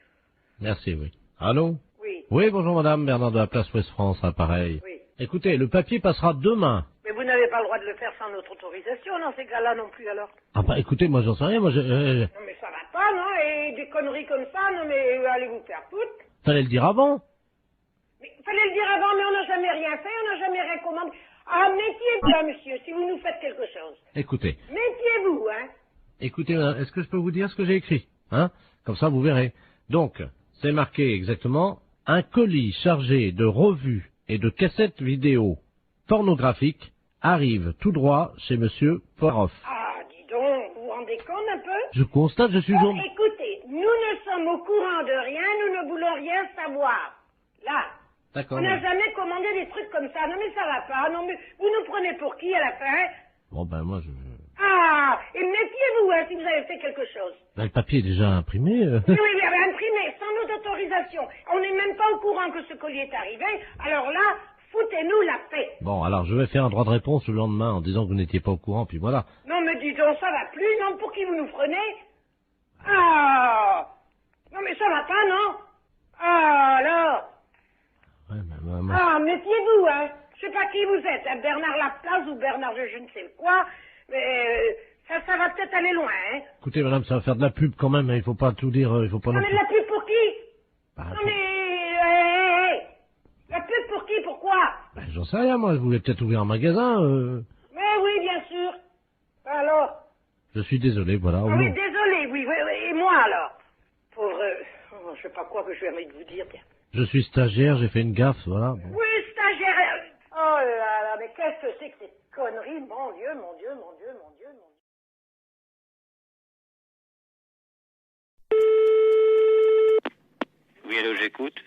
Merci, oui. Allô? Oui. Oui, bonjour madame, Bernard de la place Ouest France, appareil. Oui. Écoutez, le papier passera demain. Mais vous n'avez pas le droit de le faire sans notre autorisation, dans ces cas-là non plus, alors. Ah bah écoutez, moi j'en sais rien, moi je... Non, mais ça va pas, non? Et des conneries comme ça, non, mais allez vous faire foutre. Fallait le dire avant. Mais fallait le dire avant, mais on n'a jamais rien fait, on n'a jamais rien commandé. Ah, méfiez-vous, là, monsieur, si vous nous faites quelque chose. Écoutez. Méfiez-vous, hein. Écoutez, madame, est-ce que je peux vous dire ce que j'ai écrit? Hein? Comme ça, vous verrez. Donc, c'est marqué exactement, un colis chargé de revues et de cassettes vidéo pornographiques arrive tout droit chez monsieur Poiroff. Ah, dis donc, vous vous rendez compte un peu? Je constate, je suis Bon, écoutez, nous ne sommes au courant de rien, nous ne voulons rien savoir. Là. D'accord. On n'a jamais commandé des trucs comme ça. Non, mais ça va pas. Non, mais vous nous prenez pour qui à la fin? Bon, ben moi, Ah, et méfiez-vous, hein, si vous avez fait quelque chose. Ben, le papier est déjà imprimé. Oui, mais imprimé, sans notre autorisation. On n'est même pas au courant que ce colis est arrivé. Alors là, foutez-nous la paix. Bon, alors je vais faire un droit de réponse le lendemain en disant que vous n'étiez pas au courant, puis voilà. Non, mais dis donc, ça va plus, non? Pour qui vous nous prenez? Ah! Non, mais ça va pas, non? Ah, alors? Ouais, mais, Ah, méfiez-vous, hein. Je sais pas qui vous êtes, hein, Bernard Laplace ou Bernard je ne sais quoi, mais ça va peut-être aller loin, hein. Écoutez, madame, ça va faire de la pub quand même, hein, il faut pas tout dire, il faut pas Non, non mais plus... de la pub pour qui? Bah, Non, mais... La pub pour qui? Pourquoi? Ben, j'en sais rien, moi, je voulais peut-être ouvrir un magasin, Mais oui, bien sûr. Alors? Je suis désolé, voilà. Ah oui, désolé, oui, et moi, alors? Pour, je sais pas quoi que je vais envie de vous dire, tiens. Je suis stagiaire, j'ai fait une gaffe, voilà. Bon. Oui, stagiaire. Oh là là, mais qu'est-ce que c'est que ces conneries? Mon Dieu, mon Dieu, mon Dieu, mon Dieu, mon Dieu. Oui, allô, j'écoute.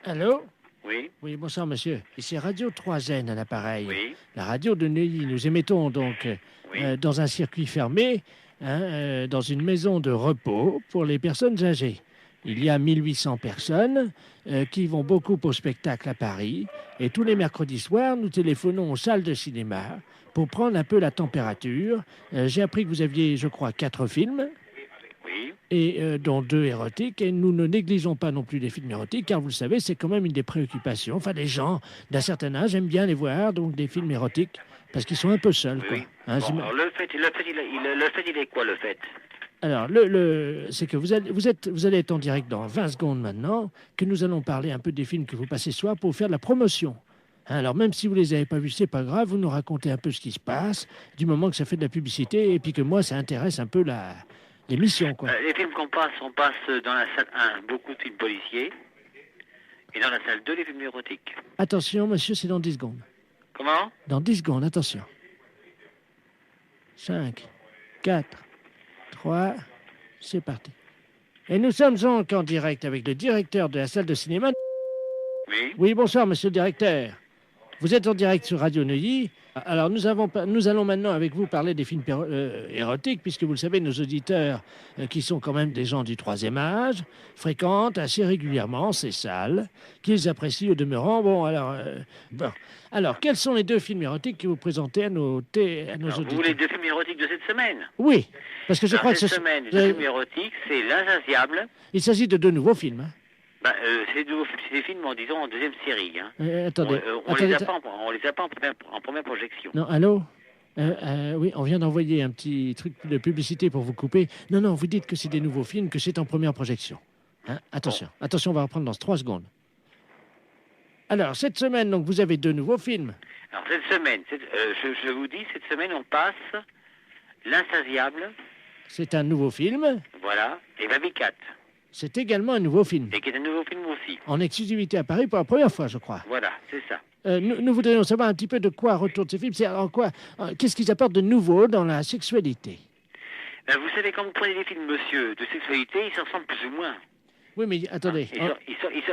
Allô? Oui. Oui, bonsoir monsieur. Ici Radio 3N à l'appareil. Oui. La radio de Neuilly. Nous émettons donc dans un circuit fermé, hein, dans une maison de repos pour les personnes âgées. Il y a 1800 personnes qui vont beaucoup au spectacle à Paris. Et tous les mercredis soirs, nous téléphonons aux salles de cinéma pour prendre un peu la température. J'ai appris que vous aviez, je crois, 4 films. Oui. Et dont 2 érotiques. Et nous ne négligeons pas non plus les films érotiques, car vous le savez, c'est quand même une des préoccupations. Enfin, les gens d'un certain âge aiment bien les voir, donc des films érotiques, parce qu'ils sont un peu seuls, quoi. Hein, Bon, alors le fait, il est quoi, le fait? Alors, c'est que vous allez être en direct dans 20 secondes maintenant, que nous allons parler un peu des films que vous passez ce soir pour faire de la promotion. Alors, même si vous les avez pas vus, c'est pas grave, vous nous racontez un peu ce qui se passe, du moment que ça fait de la publicité, et puis que moi, ça intéresse un peu l'émission, quoi. Les films on passe dans la salle 1, beaucoup de films policiers, et dans la salle 2, les films érotiques. Attention, monsieur, c'est dans 10 secondes. Comment? Dans 10 secondes, attention. 5, 4, 3, c'est parti. Et nous sommes donc en direct avec le directeur de la salle de cinéma. Oui. Oui, bonsoir, monsieur le directeur. Vous êtes en direct sur Radio Neuilly. Alors, nous allons maintenant avec vous parler des films érotiques, puisque vous le savez, nos auditeurs, qui sont quand même des gens du 3e âge, fréquentent assez régulièrement ces salles, qu'ils apprécient au demeurant. Alors, quels sont les 2 films érotiques que vous présentez à nos auditeurs? Vous voulez 2 films érotiques de cette semaine? Oui, parce que je crois que cette semaine, le film érotique, c'est L'Insatiable. Il s'agit de 2 nouveaux films. Hein. C'est des films, disons, en 2e série. Hein. Attendez. On les a pas en première projection. Non, allô? Oui, on vient d'envoyer un petit truc de publicité pour vous couper. Non, vous dites que c'est des nouveaux films, que c'est en première projection. Hein? Attention, on va reprendre dans 3 secondes. Alors, cette semaine, donc, vous avez 2 nouveaux films. Alors, cette semaine, je vous dis, cette semaine, on passe L'Insatiable. C'est un nouveau film. Voilà, et Baby Cat. C'est également un nouveau film. Et qui est un nouveau film aussi. En exclusivité à Paris pour la première fois, je crois. Voilà, c'est ça. Nous voudrions savoir un petit peu de quoi retournent ces films. Qu'est-ce qu'ils apportent de nouveau dans la sexualité? Vous savez, quand vous prenez des films, monsieur, de sexualité, ils s'en ressemblent plus ou moins. Oui, mais attendez.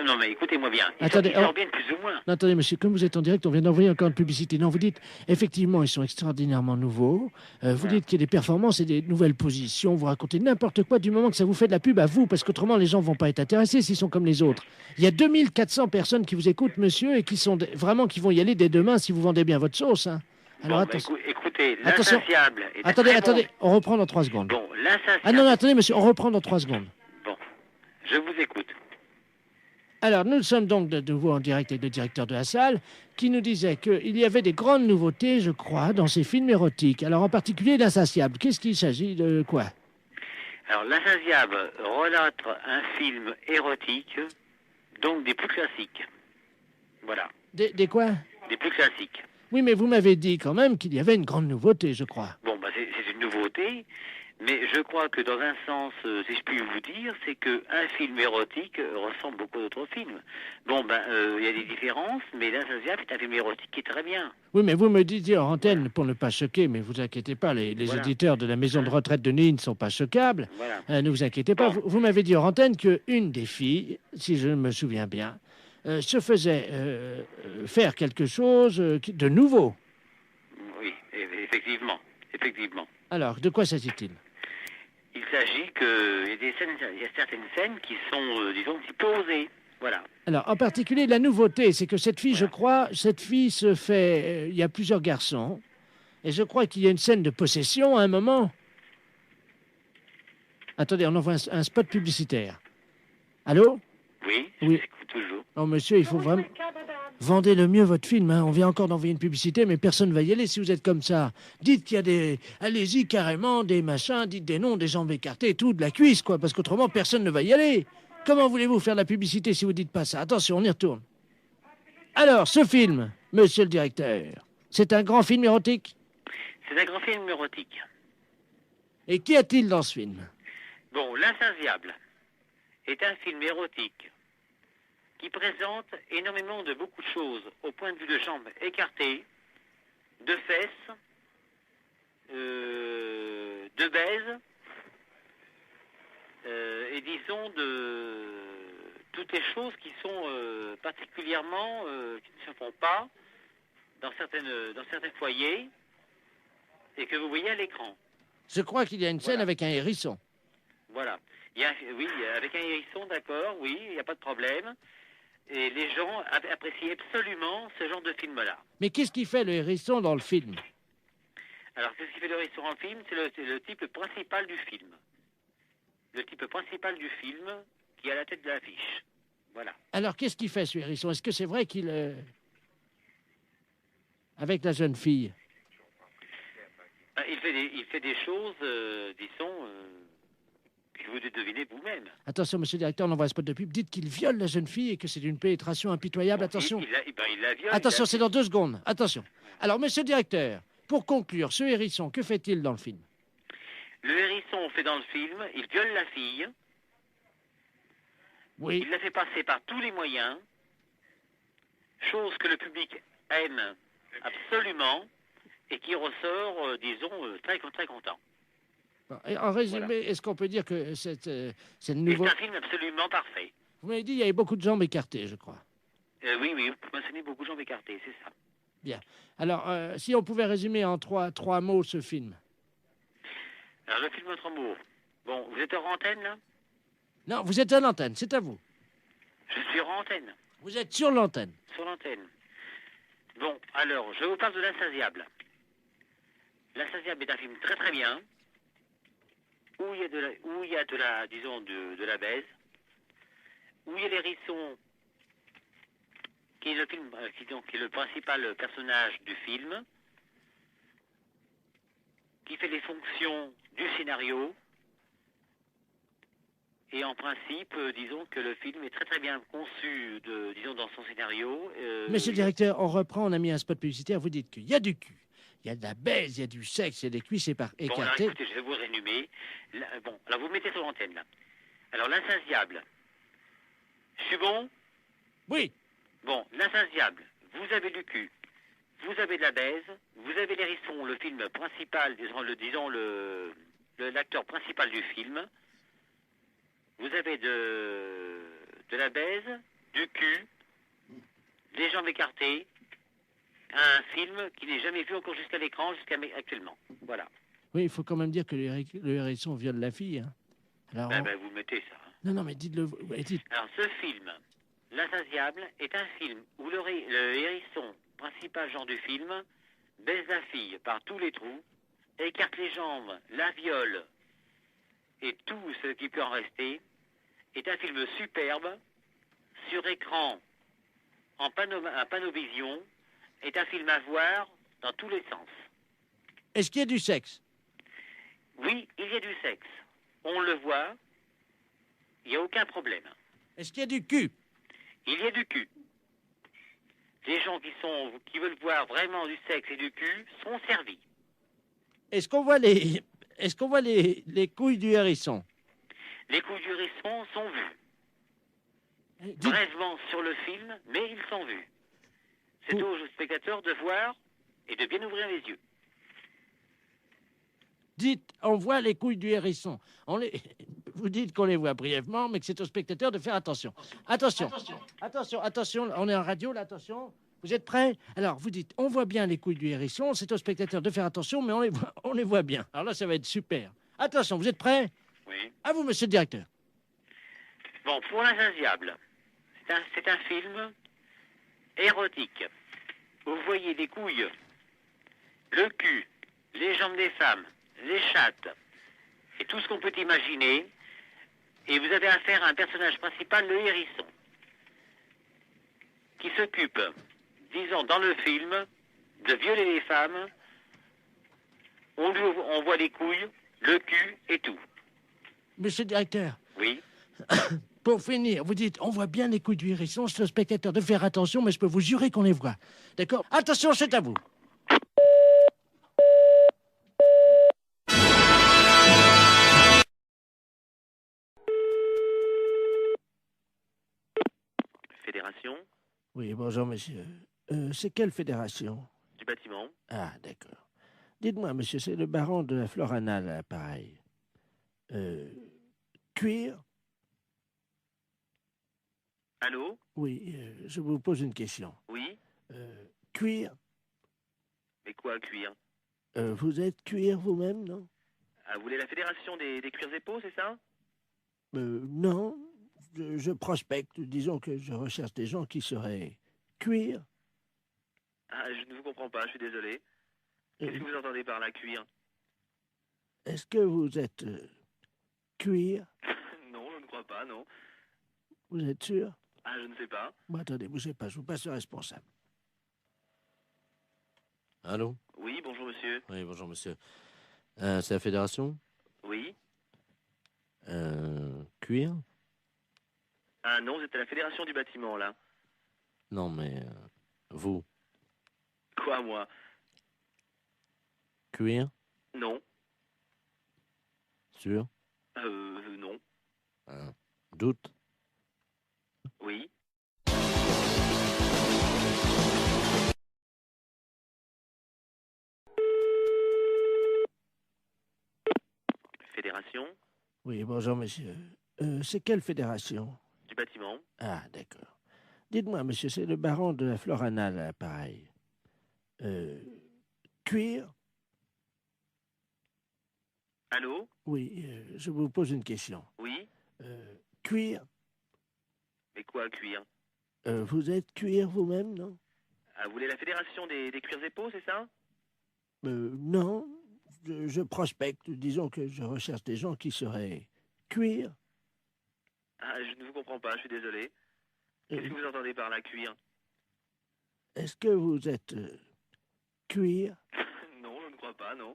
Non, mais écoutez-moi bien. Ils Attendez, sortent bien plus ou moins. Non, attendez, monsieur, comme vous êtes en direct, on vient d'envoyer encore une publicité. Non, vous dites, effectivement, ils sont extraordinairement nouveaux. Vous dites qu'il y a des performances et des nouvelles positions. Vous racontez n'importe quoi du moment que ça vous fait de la pub à vous, parce qu'autrement, les gens vont pas être intéressés s'ils sont comme les autres. Il y a 2400 personnes qui vous écoutent, monsieur, et qui vont y aller dès demain si vous vendez bien votre sauce. Hein. Alors, attention. Écoutez, L'Insatiable. Attendez, on reprend dans 3 secondes. Bon, L'Insatiable. Ah non, attendez, monsieur, on reprend dans 3 secondes. Bon, je vous écoute. Alors, nous sommes donc de nouveau en direct avec le directeur de la salle, qui nous disait qu'il y avait des grandes nouveautés, je crois, dans ces films érotiques. Alors, en particulier, L'Insatiable. Qu'est-ce qu'il s'agit de quoi? Alors, L'Insatiable relate un film érotique, donc des plus classiques. Voilà. Des quoi? Des plus classiques. Oui, mais vous m'avez dit quand même qu'il y avait une grande nouveauté, je crois. Bon, c'est une nouveauté, mais je crois que dans un sens, si je puis vous dire, c'est qu'un film érotique ressemble beaucoup à d'autres films. Bon, il y a des différences, mais L'Insatiable est un film érotique qui est très bien. Oui, mais vous me disiez en antenne, pour ne pas choquer, mais vous inquiétez pas, les auditeurs de la maison de retraite de Neuilly ne sont pas choquables. Voilà. Ne vous inquiétez pas. Vous m'avez dit en antenne qu'une des filles, si je me souviens bien, se faisait faire quelque chose de nouveau. Oui, effectivement. Alors, de quoi s'agit-il? Il s'agit qu'il y a certaines scènes qui sont, disons, un petit peu osées. Voilà. Alors, en particulier, la nouveauté, c'est que cette fille, je crois, se fait... il y a plusieurs garçons, et je crois qu'il y a une scène de possession à un moment. Attendez, on envoie un spot publicitaire. Allô? Oui, je vous écoute toujours. Non, monsieur, il faut vraiment... Vendez le mieux votre film. Hein. On vient encore d'envoyer une publicité, mais personne ne va y aller si vous êtes comme ça. Dites qu'il y a des... Allez-y carrément, des machins, dites des noms, des jambes écartées, tout, de la cuisse, quoi, parce qu'autrement, personne ne va y aller. Comment voulez-vous faire de la publicité si vous dites pas ça? Attention, on y retourne. Alors, ce film, monsieur le directeur, c'est un grand film érotique? C'est un grand film érotique. Et qu'y a-t-il dans ce film? Bon, L'Insatiable est un film érotique qui présente énormément de beaucoup de choses au point de vue de jambes écartées, de fesses, de baises, et disons de toutes les choses qui sont particulièrement, qui ne se font pas dans certains foyers et que vous voyez à l'écran. Je crois qu'il y a une scène avec un hérisson. Voilà. Oui, avec un hérisson, d'accord, oui, il n'y a pas de problème. Et les gens apprécient absolument ce genre de film-là. Mais qu'est-ce qui fait le hérisson dans le film? Alors, qu'est-ce qui fait le hérisson dans le film? C'est le type principal du film. Le type principal du film qui est à la tête de l'affiche. Voilà. Alors, qu'est-ce qu'il fait, ce hérisson? Est-ce que c'est vrai qu'il... Avec la jeune fille? Il fait des choses, disons... que vous devez deviner vous-même. Attention, monsieur le directeur, on envoie un spot de pub. Dites qu'il viole la jeune fille et que c'est d'une pénétration impitoyable. Attention. Il la viole. Attention, c'est dans 2 secondes. Attention. Alors, monsieur le directeur, pour conclure, ce hérisson, que fait-il dans le film? Le hérisson fait dans le film, il viole la fille. Oui. Il la fait passer par tous les moyens. Chose que le public aime absolument et qui ressort, disons, très content. Et en résumé, Voilà. est-ce qu'on peut dire que c'est le C'est nouveau... un film absolument parfait. Vous m'avez dit qu'il y avait beaucoup de jambes écartées, je crois. Oui, vous mentionnez beaucoup de jambes écartées, c'est ça. Bien. Alors, si on pouvait résumer en trois mots ce film. Alors, le film Notre Amour. Bon, vous êtes hors antenne, là? Non, vous êtes à l'antenne, c'est à vous. Je suis hors antenne. Vous êtes sur l'antenne. Sur l'antenne. Bon, alors, je vous parle de L'Insatiable. L'Insatiable est un film très très bien, où il y a de la, disons, de la baise, où il y a l'hérisson, qui est le film, qui est le principal personnage du film, qui fait les fonctions du scénario, et en principe, disons que le film est très très bien conçu, disons, dans son scénario. Monsieur le directeur, on reprend, on a mis un spot publicitaire, vous dites qu'il y a du cul, il y a de la baise, il y a du sexe, il y a des cuisses Bon, alors écartées. écoutez, je vais vous résumer. Bon, alors vous mettez sur l'antenne, là. Alors, L'Insatiable. Je suis bon? Oui. Bon, L'Insatiable, vous avez du cul, vous avez de la baise, vous avez l'hérisson, le film principal, disons l'acteur principal du film. Vous avez de la baise, du cul, des jambes écartées, un film qui n'est jamais vu encore jusqu'à l'écran, actuellement. Voilà. Oui, il faut quand même dire que le hérisson viole la fille. Hein. Alors, vous mettez ça. Hein. Non, mais dites-le. Dites. Alors, ce film, L'Insatiable, est un film où le hérisson, principal genre du film, baise la fille par tous les trous, écarte les jambes, la viole, et tout ce qui peut en rester, est un film superbe, sur écran, en panovision, est un film à voir dans tous les sens. Est-ce qu'il y a du sexe? Oui, il y a du sexe. On le voit, il n'y a aucun problème. Est-ce qu'il y a du cul? Il y a du cul. Les gens qui veulent voir vraiment du sexe et du cul sont servis. Est-ce qu'on voit les couilles du hérisson? Les couilles du hérisson sont vues. Brèvement sur le film, mais ils sont vus. C'est aux spectateurs de voir et de bien ouvrir les yeux. Dites, on voit les couilles du hérisson. Vous dites qu'on les voit brièvement, mais que c'est aux spectateurs de faire attention. Attention, on est en radio, là, attention. Vous êtes prêts? Alors, vous dites, on voit bien les couilles du hérisson, c'est aux spectateurs de faire attention, mais on les voit bien. Alors là, ça va être super. Attention, vous êtes prêts? Oui. À vous, monsieur le directeur. Bon, pour L'Insatiable, c'est un film érotique. Vous voyez les couilles, le cul, les jambes des femmes, les chattes, et tout ce qu'on peut imaginer. Et vous avez affaire à un personnage principal, le hérisson, qui s'occupe, disons, dans le film, de violer les femmes. On voit les couilles, le cul et tout. Monsieur le directeur. Oui. Pour finir, vous dites, on voit bien les couilles du hérisson, c'est au spectateur de faire attention, mais je peux vous jurer qu'on les voit. D'accord? Attention, c'est à vous. Fédération Oui, bonjour, monsieur. C'est quelle fédération? du bâtiment. Ah, d'accord. Dites-moi, monsieur, c'est le baron de la Florana, là, pareil. Cuir? Allô? Oui, je vous pose une question. Oui? Cuir? Mais quoi, cuir? Vous êtes cuir vous-même, non? Ah, vous voulez la fédération des cuirs et peaux, c'est ça? Non. Je prospecte. Disons que je recherche des gens qui seraient cuir. Ah, je ne vous comprends pas, je suis désolé. Qu'est-ce que vous entendez par la cuir? Est-ce que vous êtes cuir? Non, je ne crois pas, non. Vous êtes sûr? Ah, je ne sais pas. Bon, attendez, bougez pas, je vous passe le responsable. Allô? Oui, bonjour monsieur. Oui, bonjour monsieur. C'est la fédération? Oui. Cuir? Ah non, vous êtes à la Fédération du bâtiment, là. Non, mais vous? Quoi, moi? Cuir? Non. Sûr? Non. Doute? Oui. Fédération Oui, bonjour, monsieur. C'est quelle fédération? du bâtiment. Ah, d'accord. Dites-moi, monsieur, c'est le baron de la Florana, là, pareil. Cuir? Allô? Oui, je vous pose une question. Oui? Cuir? Mais quoi, cuir? Vous êtes cuir vous-même, non? Ah, vous voulez la Fédération des cuirs et peaux, c'est ça? Non, je prospecte. Disons que je recherche des gens qui seraient cuir. Ah, je ne vous comprends pas, je suis désolé. Qu'est-ce que vous entendez par la cuir? Est-ce que vous êtes cuir? Non, je ne crois pas, non.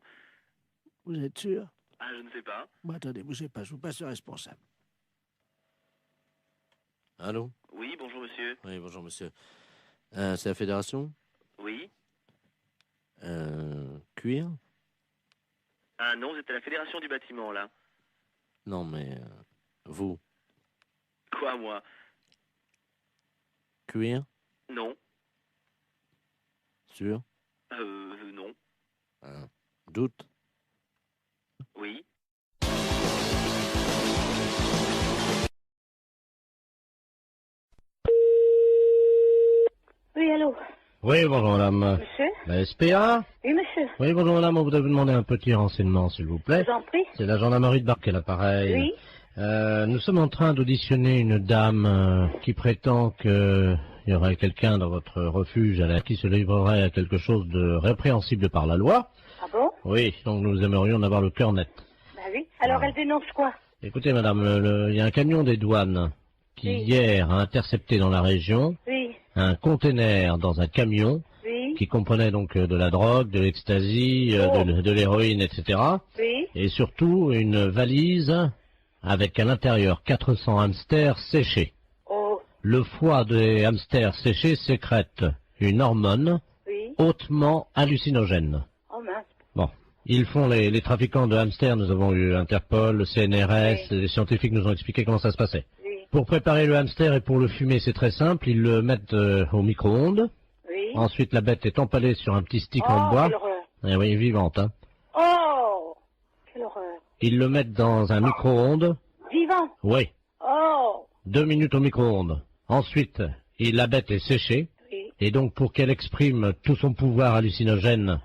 Vous êtes sûr? Ah, je ne sais pas. Bon, attendez, bougez pas, je vous passe le responsable. Allô? Oui, bonjour monsieur. Oui, bonjour monsieur. C'est la fédération? Oui. Cuir? Ah non, vous êtes à la Fédération du bâtiment, là. Non, mais vous? Quoi, moi? Cuir? Non. Sûr? Non. Doute? Oui. Oui, allô? Oui, bonjour madame. Monsieur? La SPA? Oui, monsieur. Oui, bonjour madame, on voudrait vous demander un petit renseignement, s'il vous plaît. Je vous en prie. C'est la gendarmerie de Barquet, l'appareil. Oui. Nous sommes en train d'auditionner une dame qui prétend qu'il y aurait quelqu'un dans votre refuge qui se livrerait à quelque chose de répréhensible par la loi. Ah bon? Oui, donc nous aimerions en avoir le cœur net. Bah oui. Alors, elle dénonce quoi? Écoutez madame, il y a un camion des douanes qui hier a intercepté dans la région un conteneur dans un camion qui comprenait donc de la drogue, de l'ecstasy, de l'héroïne, etc. Et surtout une valise avec à l'intérieur 400 hamsters séchés. Le foie des hamsters séchés sécrète une hormone hautement hallucinogène. Oh mince. Bon, ils font les trafiquants de hamsters, nous avons eu Interpol, le CNRS, les scientifiques nous ont expliqué comment ça se passait. Pour préparer le hamster et pour le fumer, c'est très simple, ils le mettent au micro-ondes. Ensuite, la bête est empalée sur un petit stick en bois. Quelle horreur. Eh oui, vivante, hein. Oh, quelle horreur. Ils le mettent dans un micro-ondes. Vivant? Oui. Oh. 2 minutes au micro-ondes. Ensuite, la bête est séchée. Et donc, pour qu'elle exprime tout son pouvoir hallucinogène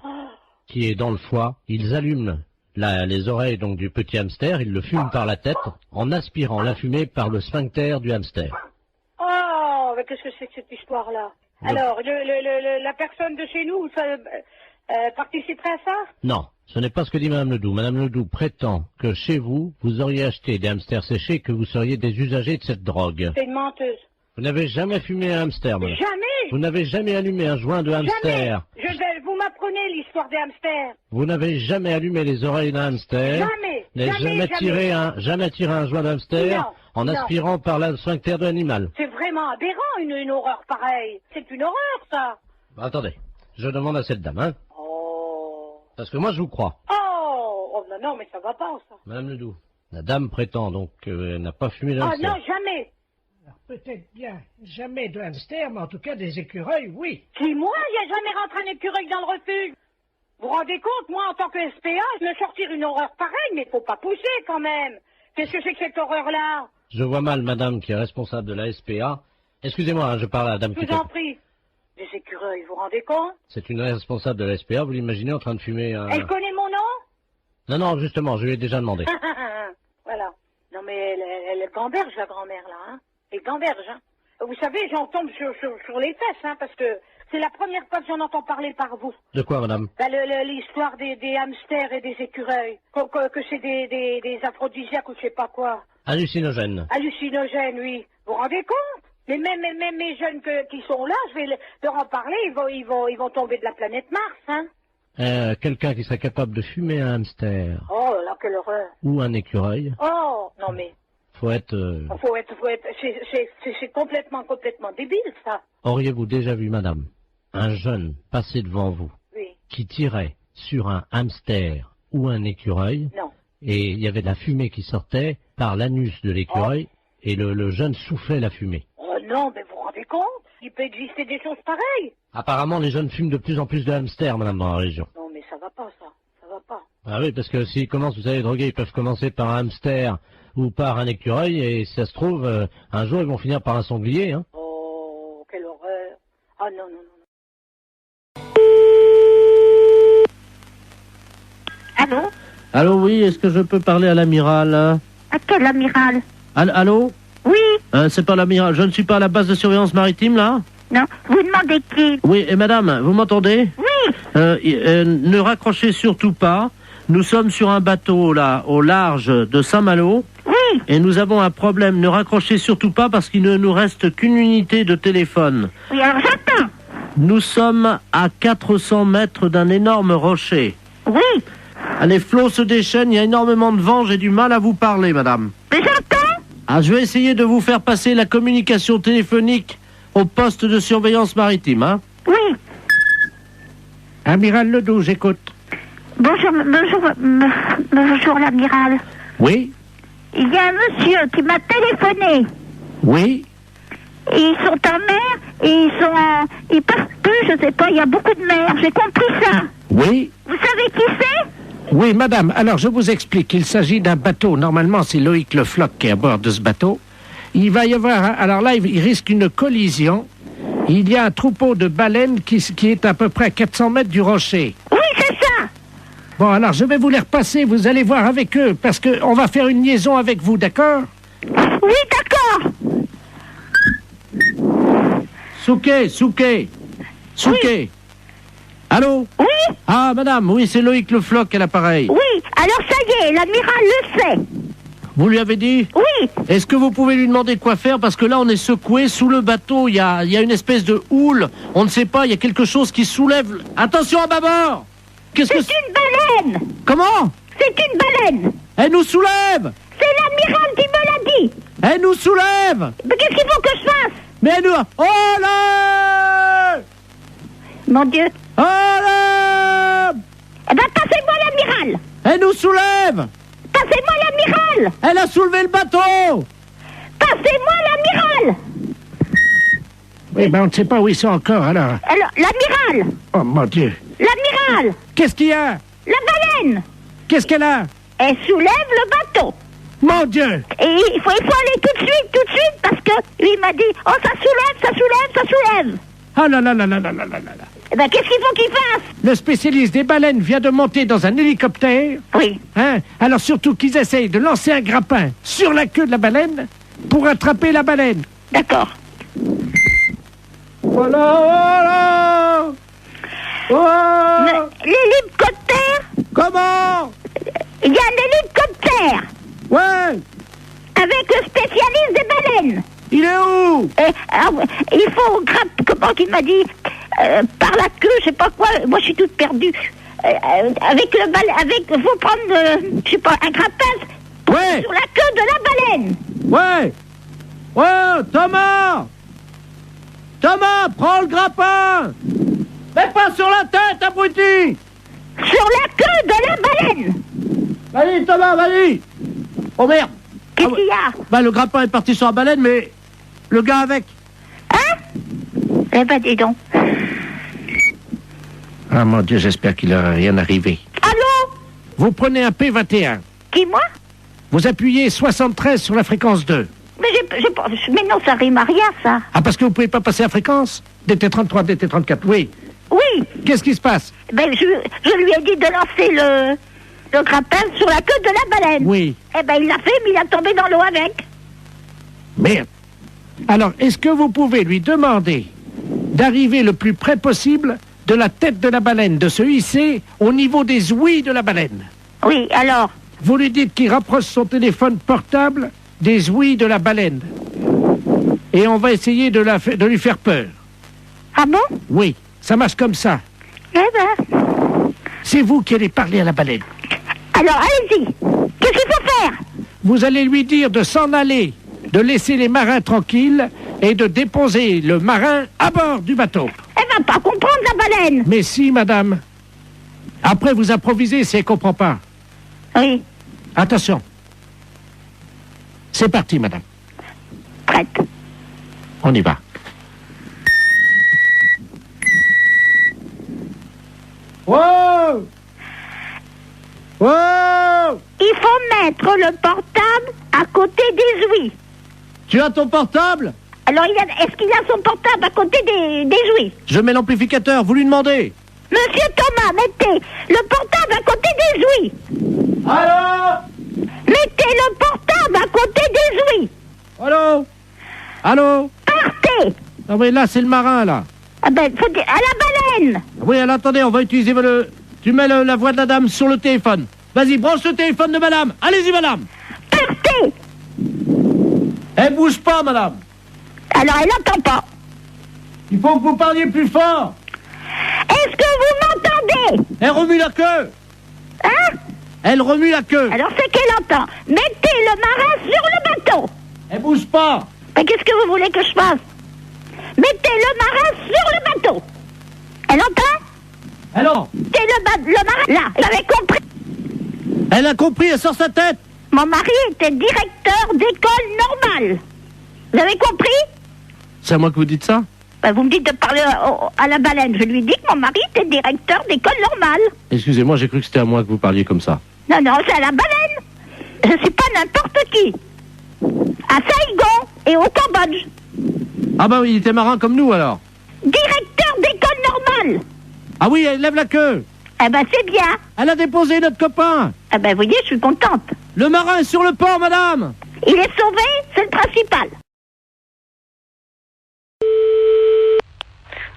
qui est dans le foie, ils allument les oreilles donc du petit hamster, ils le fument par la tête en aspirant la fumée par le sphincter du hamster. Oh, mais qu'est-ce que c'est que cette histoire-là? Alors, la personne de chez nous, ça, participerait à ça? Non, ce n'est pas ce que dit Madame Ledoux. Madame Ledoux prétend que chez vous, vous auriez acheté des hamsters séchés, que vous seriez des usagers de cette drogue. C'est une menteuse. Vous n'avez jamais fumé un hamster, madame. Jamais. Vous n'avez jamais allumé un joint de hamster. Jamais. Vous m'apprenez l'histoire des hamsters. Vous n'avez jamais allumé les oreilles d'un hamster. Jamais. Jamais tiré un joint d'hamster en aspirant par le sphincter de l'animal. C'est vraiment aberrant, une horreur pareille. C'est une horreur, ça. Bah, attendez, je demande à cette dame, hein. Oh. Parce que moi, je vous crois. Oh, non, mais ça va pas, ça. Madame Ledoux, la dame prétend donc qu'elle n'a pas fumé de Ah hamster. non, jamais. Alors, peut-être bien jamais de hamster, mais en tout cas des écureuils, oui. Qui, moi, il n'y a jamais rentré un écureuil dans le refuge. Vous vous rendez compte, moi, en tant que SPA, je me sortir une horreur pareille, mais faut pas pousser, quand même. Qu'est-ce que c'est que cette horreur-là? Je vois mal madame qui est responsable de la SPA. Excusez-moi, hein, je parle à la dame Je qui vous en prie. Des écureuils, vous vous rendez compte? C'est une responsable de la SPA, vous l'imaginez en train de fumer un... Elle connaît mon nom? Non, justement, je lui ai déjà demandé. Voilà. Non, mais elle gamberge, la grand-mère, là, hein. Elle gamberge, hein. Vous savez, j'en tombe sur les fesses, hein, parce que c'est la première fois que j'en entends parler par vous. De quoi, madame? Bah, l'histoire des hamsters et des écureuils. Que c'est des aphrodisiaques ou je sais pas quoi. Hallucinogène. Hallucinogène, oui. Vous vous rendez compte? Mais même mes jeunes qui sont là, je vais leur en parler, ils vont tomber de la planète Mars, hein. Quelqu'un qui serait capable de fumer un hamster Oh là, quelle horreur. ou un écureuil, Oh, non mais, faut être... c'est complètement débile, ça. Auriez-vous déjà vu, madame, un jeune passer devant vous Oui. qui tirait sur un hamster ou un écureuil? Non. Et il y avait de la fumée qui sortait par l'anus de l'écureuil et le jeune soufflait la fumée. Oh non, mais vous vous rendez compte? Il peut exister des choses pareilles. Apparemment, les jeunes fument de plus en plus de hamsters, madame, dans la région. Non, mais ça va pas, ça. Ça va pas. Ah oui, parce que s'ils commencent, vous savez, droguer, ils peuvent commencer par un hamster ou par un écureuil, et si ça se trouve, un jour, ils vont finir par un sanglier, hein. Oh, quelle horreur. Ah non, non, non. Allô? Allô, oui, est-ce que je peux parler à l'amiral? À quel amiral? Allô? Oui? C'est pas l'amiral, je ne suis pas à la base de surveillance maritime, là? Non, vous demandez qui? Oui, et madame, vous m'entendez? Oui. Ne raccrochez surtout pas. Nous sommes sur un bateau, là, au large de Saint-Malo. Oui. Et nous avons un problème. Ne raccrochez surtout pas parce qu'il ne nous reste qu'une unité de téléphone. Oui, alors j'attends. Nous sommes à 400 mètres d'un énorme rocher. Oui. Les flots se déchaînent, il y a énormément de vent, j'ai du mal à vous parler, madame. Mais j'entends. Je vais essayer de vous faire passer la communication téléphonique au poste de surveillance maritime, hein? Oui. Amiral Ledoux, j'écoute. Bonjour l'amiral. Oui. Il y a un monsieur qui m'a téléphoné. Oui. Et ils sont en mer, et ils partent plus, je sais pas, il y a beaucoup de mer, j'ai compris ça. Oui. Vous savez qui c'est? Oui, madame, alors je vous explique. Il s'agit d'un bateau. Normalement, c'est Loïc Le Floch qui est à bord de ce bateau. Il va y avoir... Alors là, il risque une collision. Il y a un troupeau de baleines qui est à peu près à 400 mètres du rocher. Oui, c'est ça. Bon, alors je vais vous les repasser. Vous allez voir avec eux, parce qu'on va faire une liaison avec vous, d'accord? Oui, d'accord. Souquet. Oui. Allô? Oui. Ah, madame, oui, c'est Loïc Le Floch à l'appareil. Oui, alors ça y est, l'amiral le sait. Vous lui avez dit? Oui. Est-ce que vous pouvez lui demander quoi faire? Parce que là, on est secoué sous le bateau. Il y a une espèce de houle. On ne sait pas, il y a quelque chose qui soulève. Attention à bâbord! C'est une baleine. Comment? C'est une baleine. Elle nous soulève! C'est l'amiral qui me l'a dit. Elle nous soulève! Mais qu'est-ce qu'il faut que je fasse? Mais elle nous... Oh là! Mon Dieu. Oh là! Eh ben, passez-moi l'amiral. Elle nous soulève! Passez-moi l'amiral. Elle a soulevé le bateau! Passez-moi l'amiral. Oui, ben on ne sait pas où ils sont encore, alors. Alors, l'amiral. Oh, mon Dieu. L'amiral. Qu'est-ce qu'il y a? La baleine. Qu'est-ce qu'elle a? Elle soulève le bateau. Mon Dieu. Et il faut aller tout de suite, parce que lui m'a dit, oh, ça soulève. Ah là là là là là là là là. Eh ben, qu'est-ce qu'il faut qu'il fasse? Le spécialiste des baleines vient de monter dans un hélicoptère. Oui. Hein? Alors surtout qu'ils essayent de lancer un grappin sur la queue de la baleine pour attraper la baleine. D'accord. Voilà! Oh! L'hélicoptère? Comment? Il y a un hélicoptère. Ouais! Avec le spécialiste des baleines. Il est où? Il faut grimper, comment qu'il m'a dit, par la queue, je sais pas quoi, moi je suis toute perdue. Avec le faut prendre, je sais pas, un grappin sur la queue de la baleine. Ouais! Ouais, Thomas, prends le grappin! Mais pas sur la tête, abruti! Sur la queue de la baleine! Vas-y, Thomas, vas-y! Oh merde! Qu'est-ce qu'il y a? Bah, le grappin est parti sur la baleine, mais le gars avec. Hein? Eh ben, dis donc. Ah, mon Dieu, j'espère qu'il n'aura rien arrivé. Allô? Vous prenez un P21. Qui, moi? Vous appuyez 73 sur la fréquence 2. Mais non, ça rime à rien, ça. Ah, parce que vous pouvez pas passer la fréquence? DT33, DT34, oui. Oui. Qu'est-ce qui se passe? Ben, je lui ai dit de lancer le grappin sur la queue de la baleine. Oui. Eh ben, il l'a fait, mais il a tombé dans l'eau avec. Merde. Alors, est-ce que vous pouvez lui demander d'arriver le plus près possible de la tête de la baleine, de se hisser au niveau des ouïes de la baleine? Oui, alors? Vous lui dites qu'il rapproche son téléphone portable des ouïes de la baleine. Et on va essayer de lui faire peur. Ah bon? Oui, ça marche comme ça. Eh ben... c'est vous qui allez parler à la baleine. Alors, allez-y. Qu'est-ce qu'il faut faire? Vous allez lui dire de s'en aller, de laisser les marins tranquilles et de déposer le marin à bord du bateau. Elle va pas comprendre, la baleine. Mais si, madame. Après, vous improvisez si elle comprend pas. Oui. Attention. C'est parti, madame. Prête. On y va. Wow! Wow! Il faut mettre le portable à côté des ouïes. Tu as ton portable? Alors, est-ce qu'il a son portable à côté des ouïes? Je mets l'amplificateur, vous lui demandez. Monsieur Thomas, mettez le portable à côté des ouïes. Allô? Mettez le portable à côté des ouïes. Allô? Allô? Partez. Ah oui, là, c'est le marin, là. Ah ben, faut dire, à la baleine. Oui, alors attendez, on va utiliser le... Tu mets la voix de la dame sur le téléphone. Vas-y, branche le téléphone de madame. Allez-y, madame. Partez. Elle bouge pas, madame. Alors, elle n'entend pas. Il faut que vous parliez plus fort. Est-ce que vous m'entendez? Elle remue la queue. Hein? Elle remue la queue. Alors, c'est qu'elle entend. Mettez le marin sur le bateau. Elle bouge pas. Mais qu'est-ce que vous voulez que je fasse? Mettez le marin sur le bateau. Elle entend? Alors? Mettez le marin là. Vous avez compris? Elle a compris, elle sort sa tête. Mon mari était directeur d'école normale. Vous avez compris? C'est à moi que vous dites ça? Ben, vous me dites de parler à la baleine. Je lui dis que mon mari était directeur d'école normale. Excusez-moi, j'ai cru que c'était à moi que vous parliez comme ça. Non, non, c'est à la baleine. Je suis pas n'importe qui. À Saigon et au Cambodge. Ah bah oui, il était marin comme nous alors. Directeur d'école normale. Ah oui, elle lève la queue. Eh ben c'est bien. Elle a déposé notre copain. Eh ben vous voyez, je suis contente. Le marin est sur le port, madame. Il est sauvé, c'est le principal.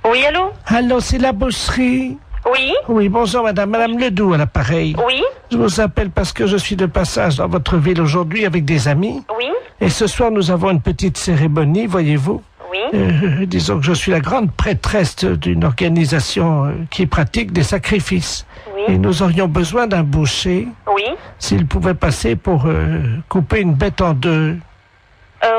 Oui, allô? Allô, c'est la bosserie. Oui? Oui, bonjour madame. Madame Ledoux à l'appareil. Oui? Je vous appelle parce que je suis de passage dans votre ville aujourd'hui avec des amis. Oui? Et ce soir, nous avons une petite cérémonie, voyez-vous. Oui? Disons que je suis la grande prêtresse d'une organisation qui pratique des sacrifices. Oui? Et nous aurions besoin d'un boucher. Oui? S'il pouvait passer pour couper une bête en deux.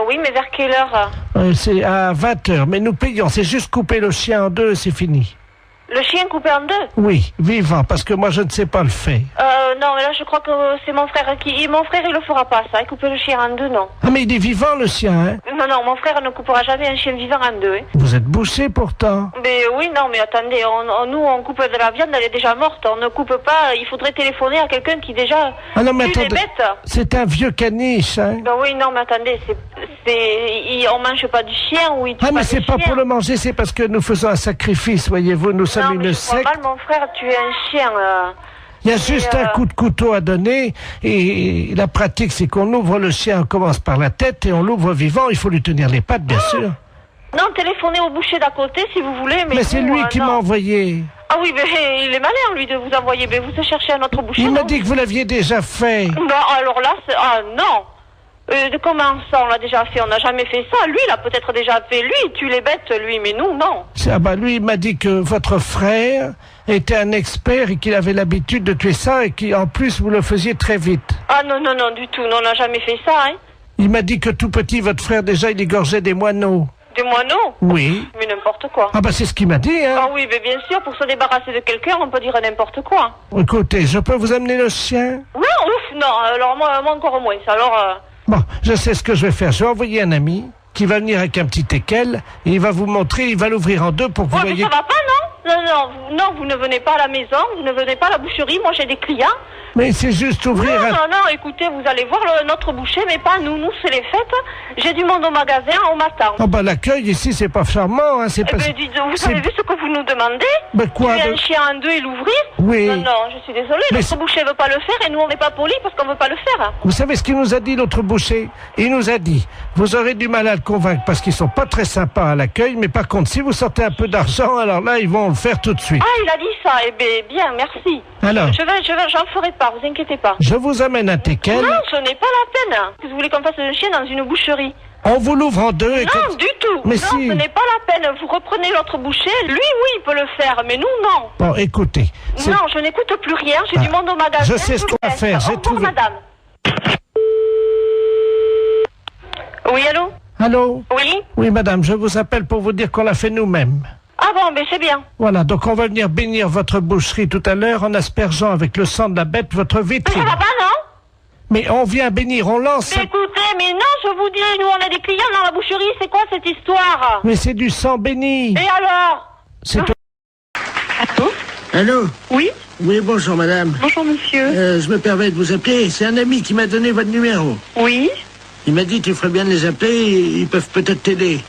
Oui, mais vers quelle heure? C'est à 20h, mais nous payons. C'est juste couper le chien en deux et c'est fini. Le chien coupé en deux? Oui, vivant, parce que moi je ne sais pas le faire. Non, mais là je crois que c'est mon frère qui... Mon frère il le fera pas ça, il couper le chien en deux, non. Ah mais il est vivant le chien, hein? Non, non, mon frère ne coupera jamais un chien vivant en deux, hein. Vous êtes bouché pourtant. Mais oui, non, mais attendez, nous on coupe de la viande, elle est déjà morte, on ne coupe pas, il faudrait téléphoner à quelqu'un qui déjà ah non, mais tue les attendez, bêtes. c'est un vieux caniche, hein? Ben oui, non, mais attendez, on mange pas du chien ou il tue ah mais pas c'est du pas chien. pour le manger, c'est parce que nous faisons un sacrifice, voyez-vous, nous sommes Non, mais une je crois secte. mal, mon frère tuer un chien. Il y a juste un coup de couteau à donner et la pratique c'est qu'on ouvre le chien, on commence par la tête et on l'ouvre vivant, il faut lui tenir les pattes bien sûr. Non, téléphonez au boucher d'à côté si vous voulez. Mais c'est lui qui m'a envoyé. Ah oui, mais il est malin lui de vous envoyer, mais vous cherchez un autre boucher. Il m'a dit que vous l'aviez déjà fait. Non, alors là, ah non. Comment ça, on l'a déjà fait? On n'a jamais fait ça. Lui, il a peut-être déjà fait. Lui, il tue les bêtes, lui, mais nous, non. Ah bah lui, il m'a dit que votre frère était un expert et qu'il avait l'habitude de tuer ça et qu'en plus, vous le faisiez très vite. Ah non, non, non, du tout. Non, on n'a jamais fait ça, hein. Il m'a dit que tout petit, votre frère, déjà, il égorgeait des moineaux. Des moineaux? Oui. Mais n'importe quoi. Ah bah c'est ce qu'il m'a dit, hein. Ah oui, mais bien sûr, pour se débarrasser de quelqu'un, on peut dire n'importe quoi. Écoutez, je peux vous amener le chien? Non, ouf, non, alors moi encore moins. Alors... Bon, je sais ce que je vais faire. Je vais envoyer un ami qui va venir avec un petit teckel et il va vous montrer, il va l'ouvrir en deux pour que vous voyez... mais ça va pas, non? Non, vous ne venez pas à la maison, vous ne venez pas à la boucherie, moi j'ai des clients. Mais c'est juste ouvrir... Non, écoutez, vous allez voir notre boucher, mais pas nous. Nous, c'est les fêtes. J'ai du monde au magasin, on m'attend. Oh bah l'accueil ici, c'est pas charmant, hein, c'est pas... Vous avez vu ce que vous nous demandez? Ben quoi? Tuer un chien en deux et l'ouvrir? Oui. Non, je suis désolée, notre boucher veut pas le faire et nous, on n'est pas polis parce qu'on veut pas le faire. Vous savez ce qu'il nous a dit, l'autre boucher? Il nous a dit, vous aurez du mal à le convaincre parce qu'ils sont pas très sympas à l'accueil, mais par contre, si vous sortez un peu d'argent, alors là, ils vont le faire tout de suite. Ah, il a dit ça, eh bien, merci. Alors? J'en ferai pas, vous inquiétez pas. Je vous amène un teckel. Non, ce n'est pas la peine. Vous voulez qu'on fasse un chien dans une boucherie? On vous l'ouvre en deux. Non, du tout. Mais non, si. ce n'est pas la peine. Vous reprenez l'autre bouchée. Lui, oui, il peut le faire, mais nous, non. Bon, écoutez. Non, je n'écoute plus rien. J'ai du monde au magasin. Je sais ce qu'on va faire. J'ai trouvé. Madame. Oui, allô? Allô? Oui? Oui, madame, je vous appelle pour vous dire qu'on l'a fait nous-mêmes. Ah bon, mais c'est bien. Voilà, donc on va venir bénir votre boucherie tout à l'heure en aspergeant avec le sang de la bête votre vitrine. Mais ça va pas, non? Mais on vient bénir, on lance... Mais écoutez, mais non, je vous dis, nous on a des clients dans la boucherie, c'est quoi cette histoire? Mais c'est du sang béni. Et alors? C'est... Allô? Allô? Oui? Oui, bonjour madame. Bonjour monsieur. Je me permets de vous appeler, c'est un ami qui m'a donné votre numéro. Oui? Il m'a dit tu ferais bien de les appeler, ils peuvent peut-être t'aider.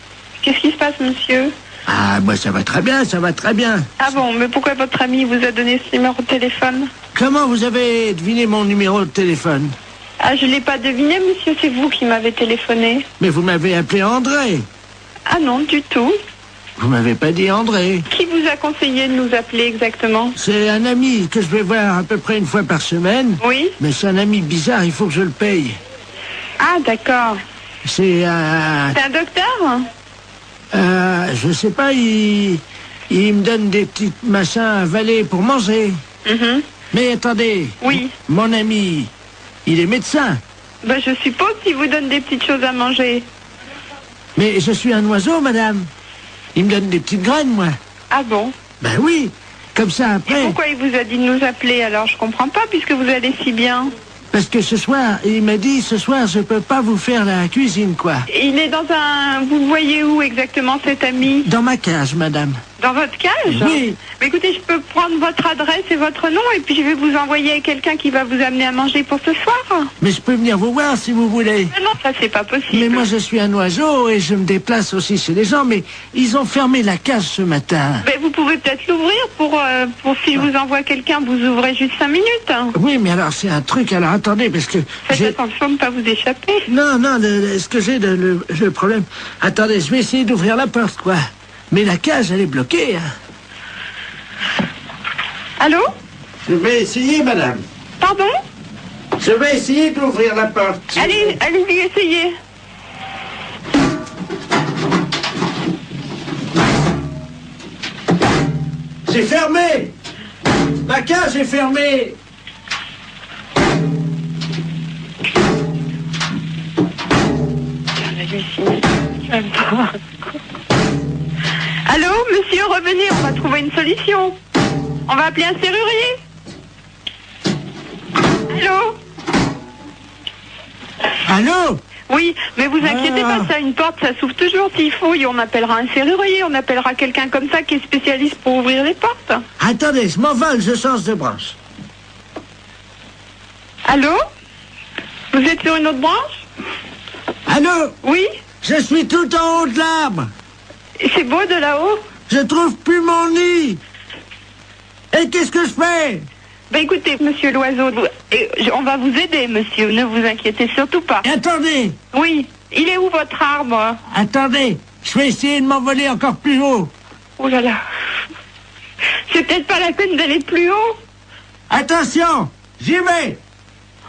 Qu'est-ce qui se passe monsieur? Ah, moi ça va très bien, ça va très bien. Ah bon, mais pourquoi votre ami vous a donné ce numéro de téléphone? Comment vous avez deviné mon numéro de téléphone? Ah, je l'ai pas deviné monsieur, c'est vous qui m'avez téléphoné. Mais vous m'avez appelé André. Ah non, du tout. Vous m'avez pas dit André. Qui vous a conseillé de nous appeler exactement? C'est un ami que je vais voir à peu près une fois par semaine. Oui? Mais c'est un ami bizarre, il faut que je le paye. Ah, d'accord. C'est un... C'est un docteur? Je sais pas, il me donne des petits machins à avaler pour manger. Mais attendez. Oui. Mon ami, il est médecin. Ben, je suppose qu'il vous donne des petites choses à manger. Mais je suis un oiseau, madame. Il me donne des petites graines, moi. Ah bon? Ben oui. Comme ça, après... Et pourquoi il vous a dit de nous appeler alors? Je comprends pas, puisque vous allez si bien. Parce que ce soir, il m'a dit, ce soir, je peux pas vous faire la cuisine, quoi. Il est dans un... Vous le voyez où exactement, cet ami? Dans ma cage, madame. Dans votre cage? Oui. Mais écoutez, je peux prendre votre adresse et votre nom, et puis je vais vous envoyer quelqu'un qui va vous amener à manger pour ce soir. Mais je peux venir vous voir si vous voulez. Mais non, ça c'est pas possible. Mais moi, je suis un oiseau et je me déplace aussi chez les gens, mais ils ont fermé la cage ce matin. Mais vous pouvez peut-être l'ouvrir pour si je vous envoie quelqu'un, vous ouvrez juste 5 minutes. Oui, mais alors c'est un truc, alors attendez, parce que... Faites attention de ne pas vous échapper. Non, non, ce que j'ai, le problème... Attendez, je vais essayer d'ouvrir la porte, quoi. Mais la cage, elle est bloquée. Hein. Allô? Je vais essayer, madame. Pardon? Je vais essayer d'ouvrir la porte. Allez-y, essayez. C'est fermé. La cage est fermée. Allô, monsieur, revenez, on va trouver une solution. On va appeler un serrurier. Allô? Allô? Oui, mais vous inquiétez pas, ça, une porte, ça s'ouvre toujours s'il faut, et on appellera un serrurier, on appellera quelqu'un comme ça qui est spécialiste pour ouvrir les portes. Attendez, je m'envole, je change de branche. Allô? Vous êtes sur une autre branche? Allô? Oui? Je suis tout en haut de l'arbre. C'est beau de là-haut? Je trouve plus mon nid. Et qu'est-ce que je fais? Ben écoutez, monsieur l'oiseau, on va vous aider, monsieur, ne vous inquiétez surtout pas. Attendez. Oui, il est où votre arbre? Attendez, je vais essayer de m'envoler encore plus haut. Oh là là. C'est peut-être pas la peine d'aller plus haut. Attention, j'y vais.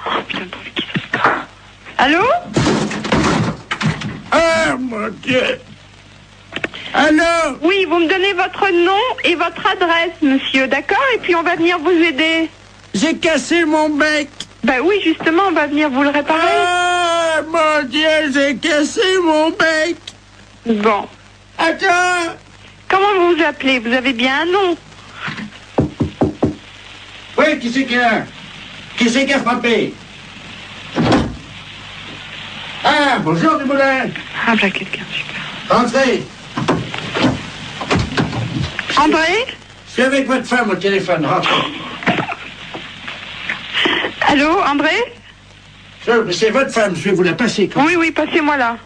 Oh putain, pourvu qu'il se passe. Allô? Oh mon Dieu. Allô? Oui, vous me donnez votre nom et votre adresse, monsieur, d'accord? Et puis on va venir vous aider. J'ai cassé mon bec. Ben oui, justement, on va venir vous le réparer. Oh mon Dieu, j'ai cassé mon bec. Bon. Attends. Comment vous vous appelez? Vous avez bien un nom? Oui, qui c'est qui a frappé? Ah, bonjour, Dumoulin. Ah, ben quelqu'un, super. Entrez. André? Je suis avec votre femme au téléphone, rentrez. Allô, André? C'est votre femme, je vais vous la passer. Oui, oui, passez-moi là.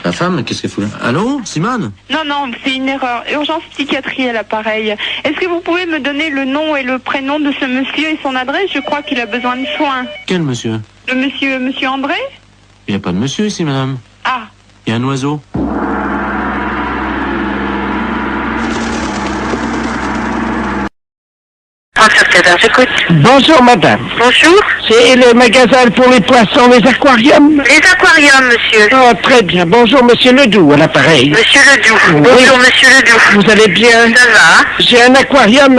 La femme, qu'est-ce qu'elle fout là? Allô, Simone? Non, non, c'est une erreur. Urgence psychiatrie à l'appareil. Est-ce que vous pouvez me donner le nom et le prénom de ce monsieur et son adresse? Je crois qu'il a besoin de soins. Quel monsieur? Le monsieur André? Il n'y a pas de monsieur ici, madame. Ah. Il y a un oiseau. sauveteur, j'écoute. Bonjour, madame. Bonjour. C'est le magasin pour les poissons, les aquariums? Les aquariums, monsieur. Oh, très bien. Bonjour, monsieur Ledoux, à l'appareil. Monsieur Ledoux. Oui. Bonjour, monsieur Ledoux. Vous allez bien? Ça va. J'ai un aquarium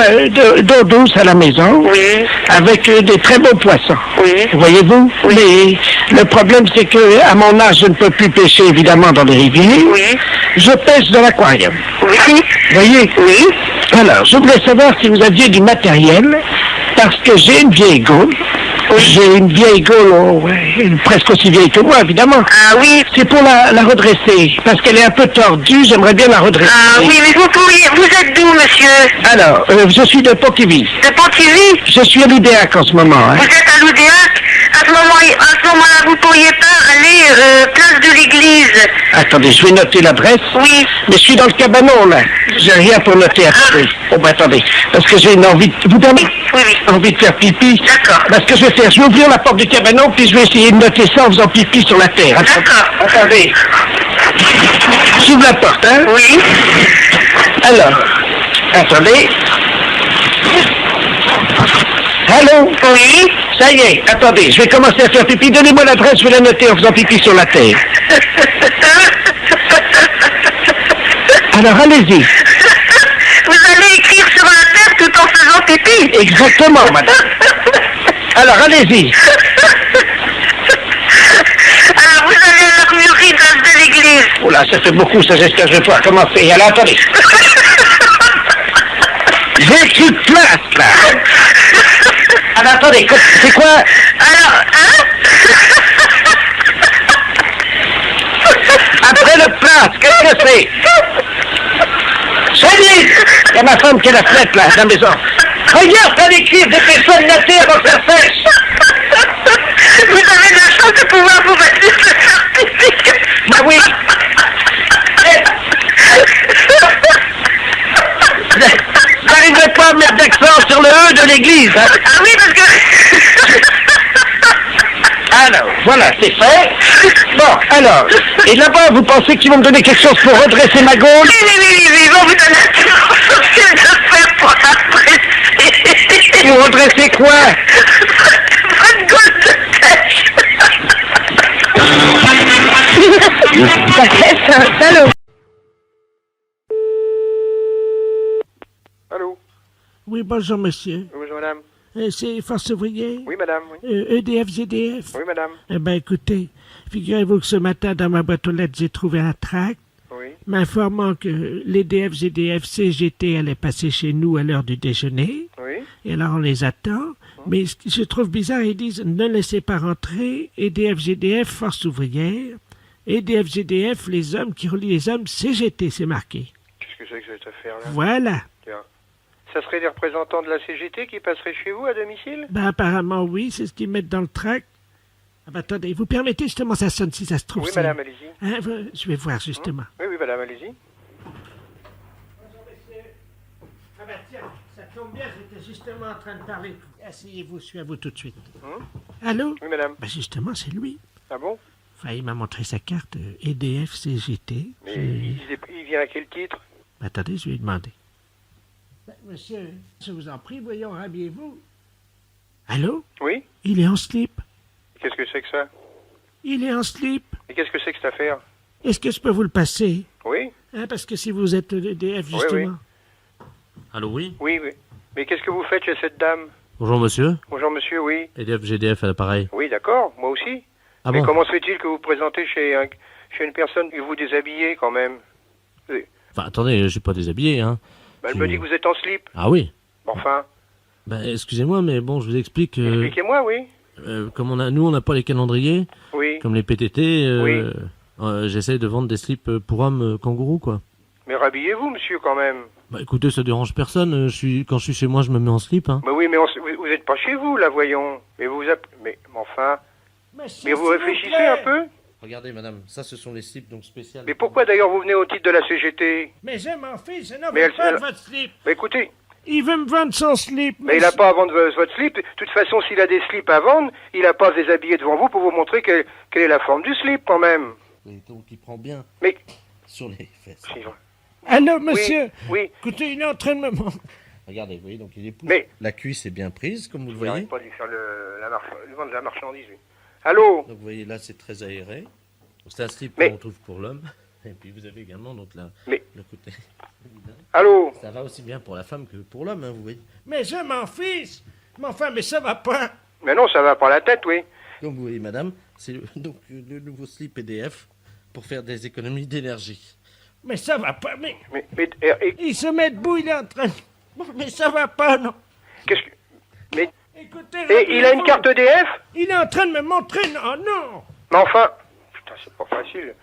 d'eau douce à la maison. Oui. Avec des très beaux poissons. Oui. Voyez-vous? Oui. Mais le problème, c'est que à mon âge, je ne peux plus pêcher, évidemment, dans les rivières. Oui. Je pêche dans l'aquarium. Oui. Voyez? Oui. Alors, je voulais savoir si vous aviez du matériel, parce que j'ai une vieille gaule. J'ai une vieille gaule, presque aussi vieille que moi, évidemment. Ah oui. C'est pour la redresser, parce qu'elle est un peu tordue, j'aimerais bien la redresser. Ah oui, mais vous êtes d'où, monsieur? Alors, je suis de Pontivy. De Pontivy? Je suis à l'Oudéac en ce moment. Hein. Vous êtes à l'Oudéac? À ce moment-là, vous pourriez pas aller place de l'église. Attendez, je vais noter l'adresse. Oui. Mais je suis dans le cabanon, là. J'ai rien pour noter. Attendez. Oh, ben attendez. Parce que j'ai une envie... Vous permettez? Oui, oui. Envie de faire pipi. D'accord. Parce que je vais faire... Je vais ouvrir la porte du cabanon, puis je vais essayer de noter ça en faisant pipi sur la terre. D'accord. Attendez. J'ouvre la porte, hein? Oui. Alors, attendez. Allô? Oui. Ça y est, attendez, je vais commencer à faire pipi. Donnez-moi l'adresse, je vais la noter en faisant pipi sur la terre. Alors, allez-y. Vous allez écrire sur la terre tout en faisant pipi? Exactement, madame. Alors, allez-y. Alors, vous avez l'armurerie de l'église. Oh là, ça fait beaucoup, ça, j'espère que je vais pouvoir commencer. Alors, attendez. J'ai écrit place, là. Alors, attendez, c'est quoi? Alors, hein? Après le place, qu'est-ce que c'est? Salut! Il y a ma femme qui a la fenêtre, là, dans la maison. Regarde, t'as l'écrire, dépêche-toi de noter avant que ça sèche. Vous avez la chance de pouvoir vous mettre sur le certificat. Bah oui. J'arriverai pas à mettre d'accent sur le E de l'église, hein? Ah oui, parce que... Alors, voilà, c'est fait. Bon, alors, et là-bas, vous pensez qu'ils vont me donner quelque chose pour redresser ma gaule? Oui, ils vont vous donner un truc social de faire pour apprécier. Pour redresser quoi? Votre gaule de pêche. Ça fait un salaud. Allô? Oui, bonjour, monsieur. Bonjour, madame. C'est Force ouvrière? Oui, madame, oui. EDF, GDF? Oui, madame. Eh bien, écoutez, figurez-vous que ce matin, dans ma boîte aux lettres, j'ai trouvé un tract m'informant que l'EDF, GDF, CGT allait passer chez nous à l'heure du déjeuner. Oui. Et alors, on les attend. Mais ce que je trouve bizarre, ils disent « Ne laissez pas rentrer, EDF, GDF, Force ouvrière. EDF, GDF, les hommes qui relient les hommes, CGT, c'est marqué. » Qu'est-ce que c'est que cette affaire-là? Voilà. Tiens. Ça serait des représentants de la CGT qui passeraient chez vous à domicile? Ben, apparemment, oui, c'est ce qu'ils mettent dans le tract. Ah ben, attendez, vous permettez justement, ça sonne si ça se trouve. Oui, madame, allez-y. Hein, je vais voir justement. Oui, madame, allez-y. Bonjour, monsieur. Ah ben, tiens, ça tombe bien, j'étais justement en train de parler. Asseyez-vous, je suis à vous tout de suite. Allô? Oui, madame. Ben, justement, c'est lui. Ah bon? Enfin, il m'a montré sa carte EDF, CGT. Mais il vient à quel titre? Ben, attendez, je vais lui demander. Ben, monsieur, je vous en prie, voyons, habillez-vous. Allô? Oui? Il est en slip. Qu'est-ce que c'est que ça? Il est en slip. Et qu'est-ce que c'est que cette affaire? Est-ce que je peux vous le passer? Oui? Hein, parce que si vous êtes EDF, justement. Oui. Allô, oui? Oui. Mais qu'est-ce que vous faites chez cette dame? Bonjour, monsieur. Bonjour, monsieur, oui. EDF, GDF à l'appareil. Oui, d'accord, moi aussi. Ah mais bon? comment se fait-il que vous présentez chez une personne et vous déshabillez quand même? Oui. Enfin, attendez, je suis pas déshabillé, hein. Elle me dit que vous êtes en slip. Ah oui? Enfin. Ben, excusez-moi, mais bon, je vous explique... Expliquez-moi, oui. Comme nous, on n'a pas les calendriers, oui. Comme les PTT, oui. J'essaie de vendre des slips pour hommes kangourous, quoi. Mais rhabillez-vous, monsieur, quand même. Bah écoutez, ça dérange personne, quand je suis chez moi, je me mets en slip, hein. Bah oui, mais vous n'êtes pas chez vous, là, voyons. Mais mais enfin... Mais vous réfléchissez un peu? Regardez, madame, ça, ce sont les slips, donc spéciales. Mais pourquoi, d'ailleurs, vous venez au titre de la CGT? Mais je m'en fiche, je n'en mais veux pas de votre slip. Mais écoutez... Il veut me vendre son slip. Mais il n'a pas à vendre votre slip. De toute façon, s'il a des slips à vendre, il n'a pas à se déshabiller devant vous pour vous montrer quelle est la forme du slip, quand même. Et donc, il prend bien mais... sur les fesses. Allô, monsieur? Oui. Écoutez, il est en train de me... Regardez, vous voyez, donc il épouse. Mais- La cuisse est bien prise, comme vous le Il voyez. n'arrête pas de lui faire le vent de la marchandise, lui. Allô? Donc vous voyez, là, c'est très aéré. Donc, c'est un slip Mais- qu'on trouve pour l'homme. Et puis vous avez également donc, Mais- le côté. Allô? Ça va aussi bien pour la femme que pour l'homme, hein, vous voyez. Mais je m'en fiche. Mais enfin, mais ça va pas. Mais non, ça va pas la tête, oui. Comme vous voyez, madame, c'est donc le nouveau slip EDF pour faire des économies d'énergie. Mais ça va pas, mais... Mais Il se met debout, il est en train... Mais ça va pas, non. Qu'est-ce que... Mais... Écoutez, Et il a une carte EDF? Il est en train de me montrer... Non, non. Mais enfin... Putain, c'est pas facile.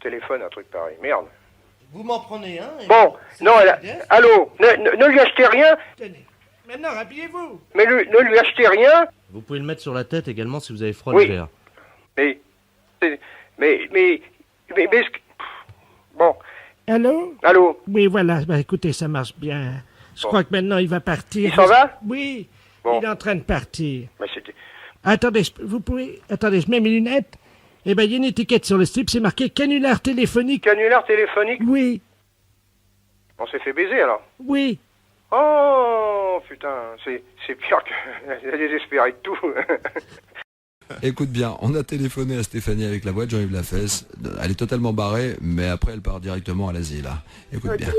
Téléphone, un truc pareil. Merde. Vous m'en prenez un et Bon, c'est non, EDF. allô, ne lui achetez rien, Tenez. Maintenant, habillez-vous. mais ne lui achetez rien. Vous pouvez le mettre sur la tête également si vous avez froid Oui. l'hiver. Mais... Bon, Allô? allô? Oui, voilà. Ben, écoutez, ça marche bien. Je crois que maintenant, il va partir. Il s'en va? Oui. Bon. Il est en train de partir. Mais c'était... Attendez, vous pouvez... Attendez, je mets mes lunettes. Eh ben, il y a une étiquette sur le slip, c'est marqué canular téléphonique. Canular téléphonique? Oui, On s'est fait baiser, alors. oui. Oh, putain, c'est pire que... Elle est désespérée de tout. Écoute bien, on a téléphoné à Stéphanie avec la voix de Jean-Yves Lafesse. Elle est totalement barrée, mais après elle part directement à l'asile. Écoute bien.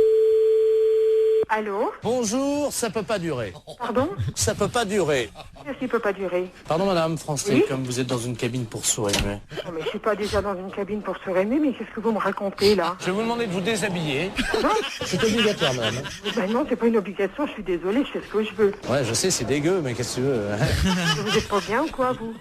Allô? Bonjour, ça peut pas durer. Pardon? Ça peut pas durer. Qu'est-ce qui peut pas durer? Pardon madame, français, Oui comme vous êtes dans une cabine pour sourds-muets. Oh, mais je suis pas déjà dans une cabine pour sourd-muet, mais qu'est-ce que vous me racontez, là? Je vais vous demander de vous déshabiller. Non? C'est obligatoire madame. Ben non, c'est pas une obligation, je suis désolée, je fais ce que je veux. Ouais, je sais, c'est dégueu, mais qu'est-ce que tu veux hein. Vous êtes pas bien ou quoi, vous?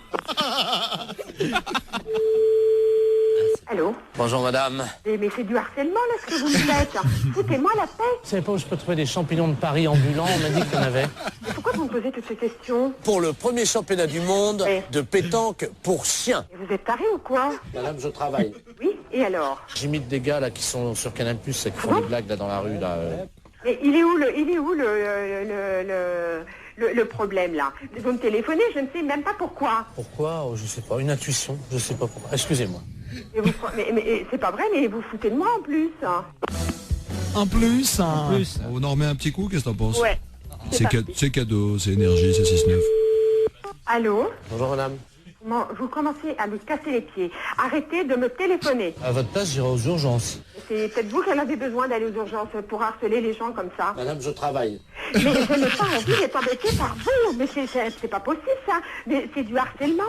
Allô? Bonjour madame. Mais c'est du harcèlement, là, ce que vous me faites. Foutez-moi la paix. Vous savez pas où je peux trouver des champignons de Paris ambulants? On m'a dit qu'il y en avait. Mais pourquoi vous me posez toutes ces questions? Pour le premier championnat du monde de pétanque pour chiens. Mais vous êtes taré ou quoi? Madame, je travaille. Oui, et alors? J'imite des gars là qui sont sur Canal+, qui font des blagues là dans la rue là. Mais il est où le problème, là? Vous me téléphonez, je ne sais même pas pourquoi. Pourquoi? Oh, je sais pas, une intuition, je sais pas pourquoi. Excusez-moi. Mais c'est pas vrai, mais vous foutez de moi en plus. En plus, on en remet un petit coup, qu'est-ce que t'en penses? Ouais. C'est cadeau, c'est énergie, c'est 6-9. Allô? Bonjour madame. Vous commencez à me casser les pieds. Arrêtez de me téléphoner. À votre place, j'irai aux urgences. C'est peut-être vous qui en avez besoin d'aller aux urgences pour harceler les gens comme ça. Madame, je travaille. Mais je n'ai pas envie d'être embêtée par vous. Mais c'est pas possible, ça. Mais c'est du harcèlement.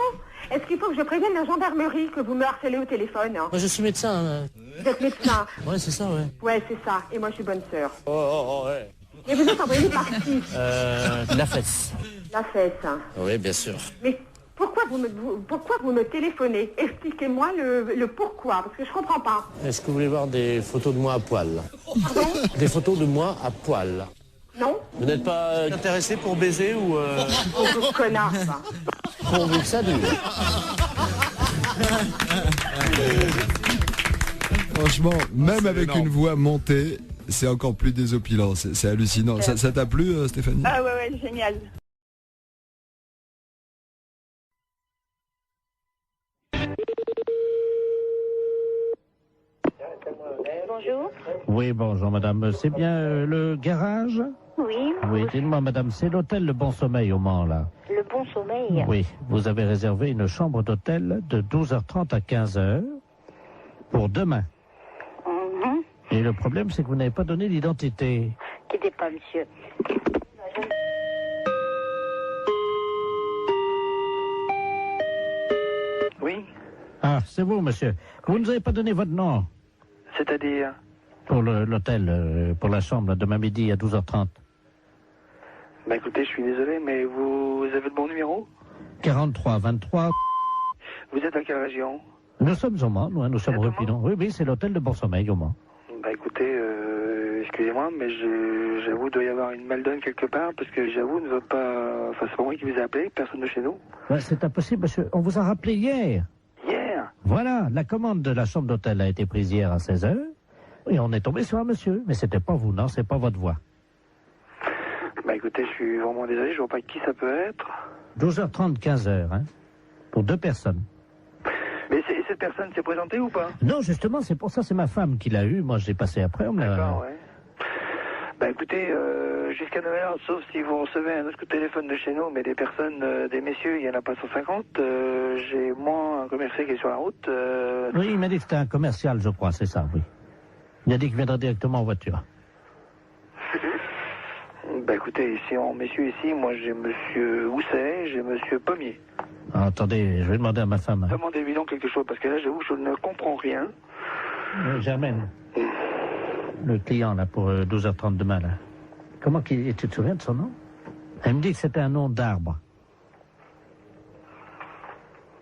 Est-ce qu'il faut que je prévienne la gendarmerie que vous me harcelez au téléphone? Moi, je suis médecin. Vous êtes médecin? Ouais, c'est ça, ouais. Ouais, c'est ça. Et moi, je suis bonne sœur. Oh, ouais. Et vous êtes envoyé par qui? La fesse. La fesse. Oui, bien sûr. Mais pourquoi vous me téléphonez? Expliquez-moi le pourquoi, parce que je comprends pas. Est-ce que vous voulez voir des photos de moi à poil? Pardon? Des photos de moi à poil. Non? Vous n'êtes pas intéressé pour baiser ou... Oh, connard, ça. Pourvu que ça dure. Franchement, même avec une voix montée, c'est encore plus désopilant, c'est hallucinant. Ça t'a plu, Stéphanie? Ah ouais, génial. Bonjour. Oui, bonjour, madame. C'est bien le garage? Oui. Oui, dites-moi, madame, c'est l'hôtel Le Bon Sommeil au Mans, là. Le Bon Sommeil. Oui, vous avez réservé une chambre d'hôtel de 12h30 à 15h pour demain. Et le problème, c'est que vous n'avez pas donné l'identité. Quittez pas, monsieur. Oui, Ah, c'est vous, monsieur. Vous ne nous avez pas donné votre nom c'est-à-dire... pour l'hôtel, pour la chambre, demain midi à 12h30. Bah écoutez, je suis désolé, mais vous avez le bon numéro? 43 23. Vous êtes à quelle région? Nous sommes au Mans, nous sommes rue Pinon. Oui, oui, c'est l'hôtel de Bon Sommeil au Mans. Bah écoutez, excusez-moi, mais j'avoue, il doit y avoir une maldonne quelque part, parce que j'avoue, ne va pas... Enfin, c'est pas moi qui vous ai appelé, personne de chez nous. Ouais, c'est impossible, monsieur. On vous a rappelé hier. Hier? Voilà, la commande de la chambre d'hôtel a été prise hier à 16h. Et on est tombé sur un monsieur. Mais c'était pas vous, non, c'est pas votre voix. Bah écoutez, je suis vraiment désolé, je vois pas qui ça peut être. 12h30, 15h, hein, pour 2 personnes. Mais cette personne s'est présentée ou pas? Non, justement, c'est pour ça, c'est ma femme qui l'a eu. Moi, j'ai passé après, on me l'a... D'accord, ouais. Bah écoutez, jusqu'à 9h, sauf si vous recevez un autre coup de téléphone de chez nous, mais des personnes, des messieurs, il n'y en a pas 150. J'ai moi un commercial qui est sur la route. Oui, il m'a dit que c'était un commercial, je crois, c'est ça, oui. Il a dit qu'il viendrait directement en voiture. Bah écoutez, ici en messieurs ici, moi j'ai monsieur Housset, j'ai monsieur Pommier. Ah, attendez, je vais demander à ma femme. Demandez-lui donc quelque chose, parce que là j'avoue, je ne comprends rien. Germaine, le client là pour 12h30 demain là. Comment qu'il... Et tu te souviens de son nom? Elle me dit que c'était un nom d'arbre.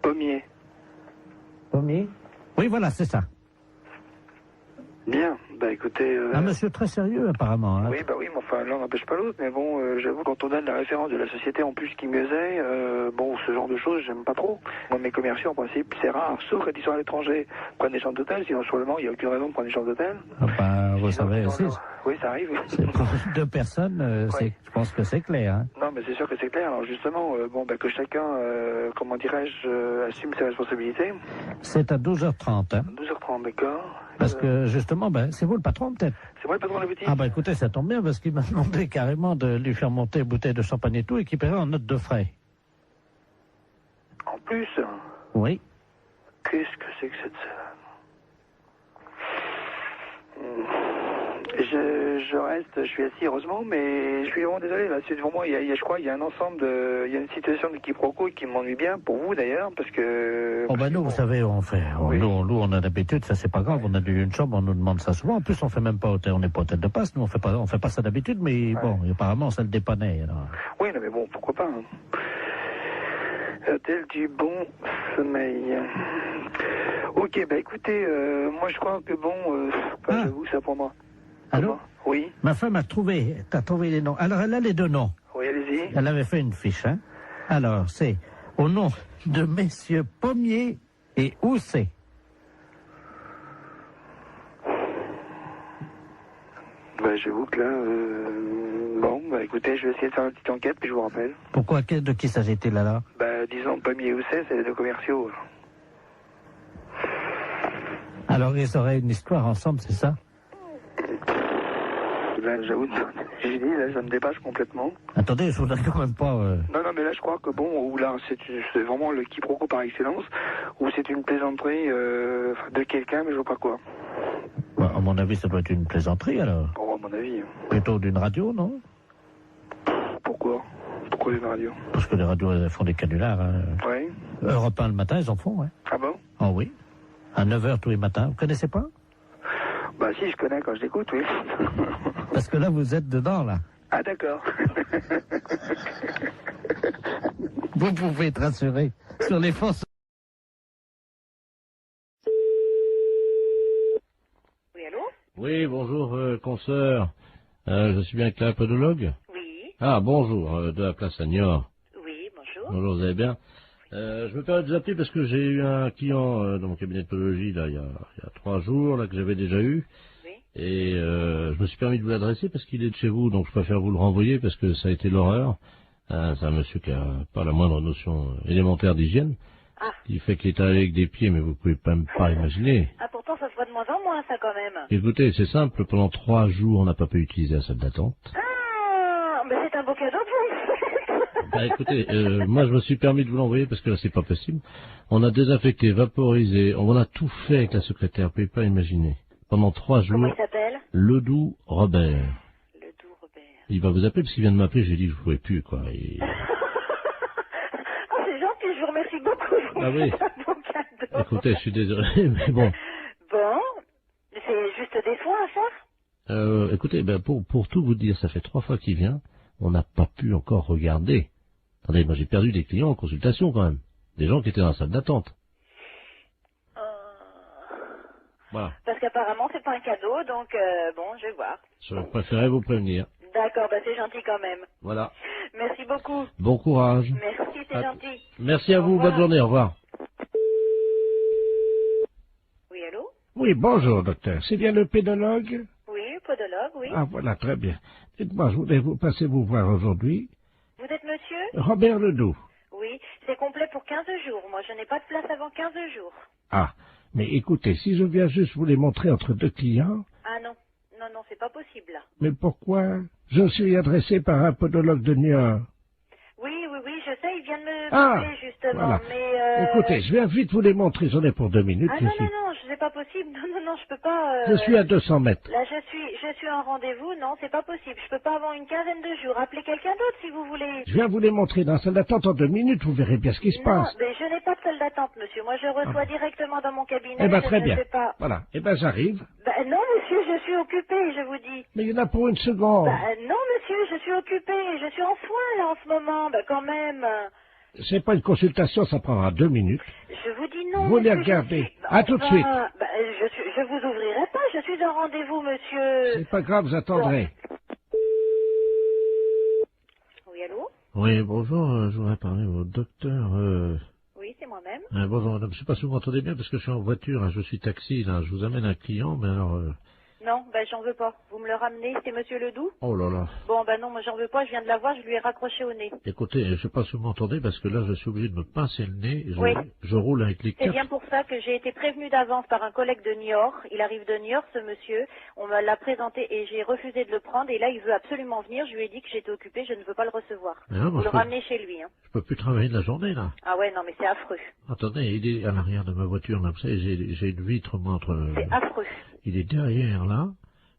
Pommier. Pommier? Oui, voilà, c'est ça. Bien, bah écoutez... Un monsieur très sérieux apparemment. Hein. Oui, bah oui, mais enfin l'un n'empêche pas l'autre, mais bon, j'avoue, quand on donne la référence de la société en plus qui mieux est, bon, ce genre de choses, j'aime pas trop. Moi, mes commerciaux, en principe, c'est rare, sauf quand ils sont à l'étranger, prennent des chambres d'hôtel, sinon sur le moment, il n'y a aucune raison de prendre des chambres d'hôtel. Ah bah, vous savez, aussi. Oui, ça arrive. Pour 2 personnes, je pense que c'est clair. Hein. Non, mais c'est sûr que c'est clair. Alors justement, bon, bah, que chacun, comment dirais-je, assume ses responsabilités. C'est à 12h30. Hein. 12h30, d'accord. Parce que justement, ben, c'est vous le patron peut-être? C'est moi le patron de la boutique. Ah bah écoutez, ça tombe bien parce qu'il m'a demandé carrément de lui faire monter une bouteille de champagne et tout et qu'il paierait en note de frais. En plus? Oui. Qu'est-ce que c'est que cette... Je reste, je suis assis heureusement, mais je suis vraiment désolé, là, c'est devant moi, je crois, il y a un ensemble de, il y a une situation de quiproquo qui m'ennuie bien, pour vous d'ailleurs, parce que... Oh ben nous, vous savez, on fait, nous on a d'habitude, ça c'est pas grave, on a une chambre, on nous demande ça souvent, en plus on fait même pas hôtel, on n'est pas hôtel de passe, nous on fait pas ça d'habitude, mais bon, apparemment ça le dépannait, alors. Oui, non, mais bon, pourquoi pas, hein. Hôtel du bon sommeil. Ok, bah écoutez, moi je crois que bon, j'avoue, ça pour moi. Allô? Oui. Ma femme t'as trouvé les noms. Alors elle a les 2 noms. Oui, allez-y. Elle avait fait une fiche, hein. Alors c'est au nom de messieurs Pommier et Housset. Bah j'avoue que là, bon, bah écoutez, je vais essayer de faire une petite enquête puis je vous rappelle. Pourquoi, de qui s'agit-il là? Bah disons Pommier et Housset, c'est les 2 commerciaux. Alors ils auraient une histoire ensemble, c'est ça? Là, j'avoue, j'ai dit, là, ça me dépasse complètement. Attendez, je voudrais quand même pas... Non, mais là, je crois que bon, ou là, c'est vraiment le quiproquo par excellence, ou c'est une plaisanterie de quelqu'un, mais je vois pas quoi. Bah, à mon avis, ça doit être une plaisanterie, alors. Bon, à mon avis. Plutôt d'une radio, non? Pourquoi? Pourquoi d'une radio? Parce que les radios, elles font des canulars. Hein. Oui. Europe 1 le matin, ils en font, ouais. Ah bon? Ah oui. À 9h tous les matins. Vous connaissez pas? Bah si, je connais quand je l'écoute, oui. Parce que là, vous êtes dedans, là. Ah d'accord. Vous pouvez être rassuré sur les forces... Oui, allô? Oui, bonjour, consoeur. Je suis bien avec la podologue? Oui. Ah, bonjour, de la place Agnor. Oui, bonjour. Bonjour, vous allez bien? Je me permets de vous appeler parce que j'ai eu un client dans mon cabinet de podologie, là, il y a 3 jours, là, que j'avais déjà eu. Oui. Et je me suis permis de vous l'adresser parce qu'il est de chez vous, donc je préfère vous le renvoyer parce que ça a été l'horreur. C'est un monsieur qui a pas la moindre notion élémentaire d'hygiène. Ah. Il fait qu'il est allé avec des pieds, mais vous pouvez même pas imaginer. Ah, pourtant, ça se voit de moins en moins, ça, quand même. Écoutez, c'est simple, pendant 3 jours, on n'a pas pu utiliser la salle d'attente. Ah, mais c'est un beau cadeau pour vous. Bah écoutez, moi je me suis permis de vous l'envoyer parce que là c'est pas possible. On a désinfecté, vaporisé, on a tout fait avec la secrétaire, vous pouvez pas imaginer. Pendant 3 jours. Comment il s'appelle? Ledoux Robert. Ledoux Robert. Il va vous appeler parce qu'il vient de m'appeler, j'ai dit que je pouvais plus quoi. Et... Oh, c'est gentil, je vous remercie beaucoup. Ah oui. C'est un beau cadeau. Écoutez, je suis désolé, mais bon. Bon, c'est juste des soins à faire? Écoutez, ben pour tout vous dire, ça fait 3 fois qu'il vient, on n'a pas pu encore regarder. Attendez, moi j'ai perdu des clients en consultation quand même. Des gens qui étaient dans la salle d'attente. Voilà. Parce qu'apparemment c'est pas un cadeau, donc bon, je vais voir. Je préférais vous prévenir. D'accord, bah c'est gentil quand même. Voilà. Merci beaucoup. Bon courage. Merci, c'est gentil. Merci à vous, bonne journée, au revoir. Oui, allô? Oui, bonjour docteur, c'est bien le pédologue? Oui, podologue, oui. Ah voilà, très bien. Dites-moi, je voulais vous passer vous voir aujourd'hui. Vous êtes monsieur? Robert Ledoux. Oui, c'est complet pour 15 jours. Moi, je n'ai pas de place avant 15 jours. Ah, mais écoutez, si je viens juste vous les montrer entre 2 clients... Ah non, non, non, c'est pas possible, là. Mais pourquoi? Je suis adressé par un podologue de Niort. Oui, oui, oui, je sais, il vient de me Ah, appeler, justement, voilà. mais... Écoutez, je viens vite vous les montrer, j'en ai pour 2 minutes. Ah non, non, non, c'est pas possible, non, non, non, je peux pas... Je suis à 200 mètres. Là, je suis en rendez-vous, non, c'est pas possible, je peux pas avoir une quinzaine de jours, appelez quelqu'un d'autre si vous voulez. Je viens vous les montrer dans la salle d'attente en 2 minutes, vous verrez bien ce qui se Non, passe. mais je n'ai pas de salle d'attente, monsieur, moi je reçois directement dans mon cabinet, Eh ben je très ne bien. sais pas... Voilà, eh ben j'arrive. Ben non, monsieur, je suis occupée, je vous dis. Mais il y en a pour 1 seconde. Ben non, monsieur, je suis occupée, je suis en soins, là, en ce moment, ben quand même... C'est pas une consultation, ça prendra 2 minutes. Je vous dis non, Vous les monsieur, regardez. À tout de suite. Ben, je vous ouvrirai pas, je suis en rendez-vous, monsieur. C'est pas grave, vous attendrez. Oui, allô? Oui, bonjour, je voudrais parler au docteur. Oui, c'est moi-même. Bonjour madame, je sais pas si vous m'entendez bien parce que je suis en voiture, hein, je suis taxi, là, je vous amène un client, mais alors... Non, ben j'en veux pas. Vous me le ramenez, c'est monsieur Ledoux? Oh là là. Bon, ben non, moi j'en veux pas, je viens de la voir, je lui ai raccroché au nez. Écoutez, je sais pas si vous m'entendez parce que là, je suis obligé de me pincer le nez. Oui. Je roule avec les C'est quatre... bien pour ça que j'ai été prévenue d'avance par un collègue de Niort. Il arrive de Niort, ce monsieur. On me l'a présenté et j'ai refusé de le prendre. Et là, il veut absolument venir. Je lui ai dit que j'étais occupée, je ne veux pas le recevoir. Mais non, Vous le ramenez chez lui. Hein. Je peux plus travailler de la journée, là. Ah ouais, non, mais c'est affreux. Attendez, il est à l'arrière de ma voiture, là, vous savez, j'ai une vitre, moi, entre... C'est affreux. Il est derrière, là.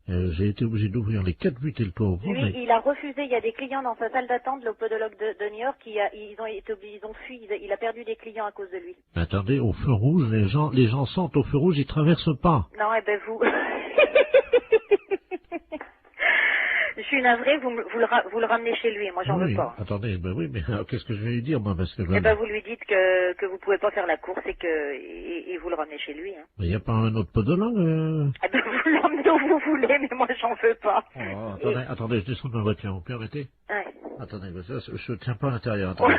J'ai été obligé d'ouvrir les 4 vitres et le toit au fond. Lui, il a refusé. Il y a des clients dans sa salle d'attente, le podologue de New York, ils ont fui. Il a perdu des clients à cause de lui. Mais attendez, au feu rouge, les gens sentent au feu rouge, ils traversent pas. Non, eh ben vous. Je suis navrée, vous le ramenez chez lui, moi j'en veux pas. Attendez, ben oui, mais qu'est-ce que je vais lui dire, moi, parce que... Eh ben vous lui dites que vous pouvez pas faire la course et vous le ramenez chez lui. Hein. Mais il n'y a pas un autre podologue Eh ben vous l'emmenez où vous voulez, mais moi j'en veux pas. Oh, attendez, je descends de ma voiture, vous permettez? Ouais. Attendez, mais ça, je tiens pas à l'intérieur, attendez.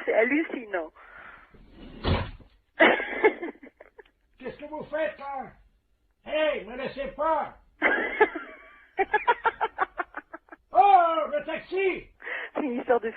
C'est hallucinant. Qu'est-ce que vous faites, là? Hey, me laissez pas! Oh, le taxi! C'est une histoire de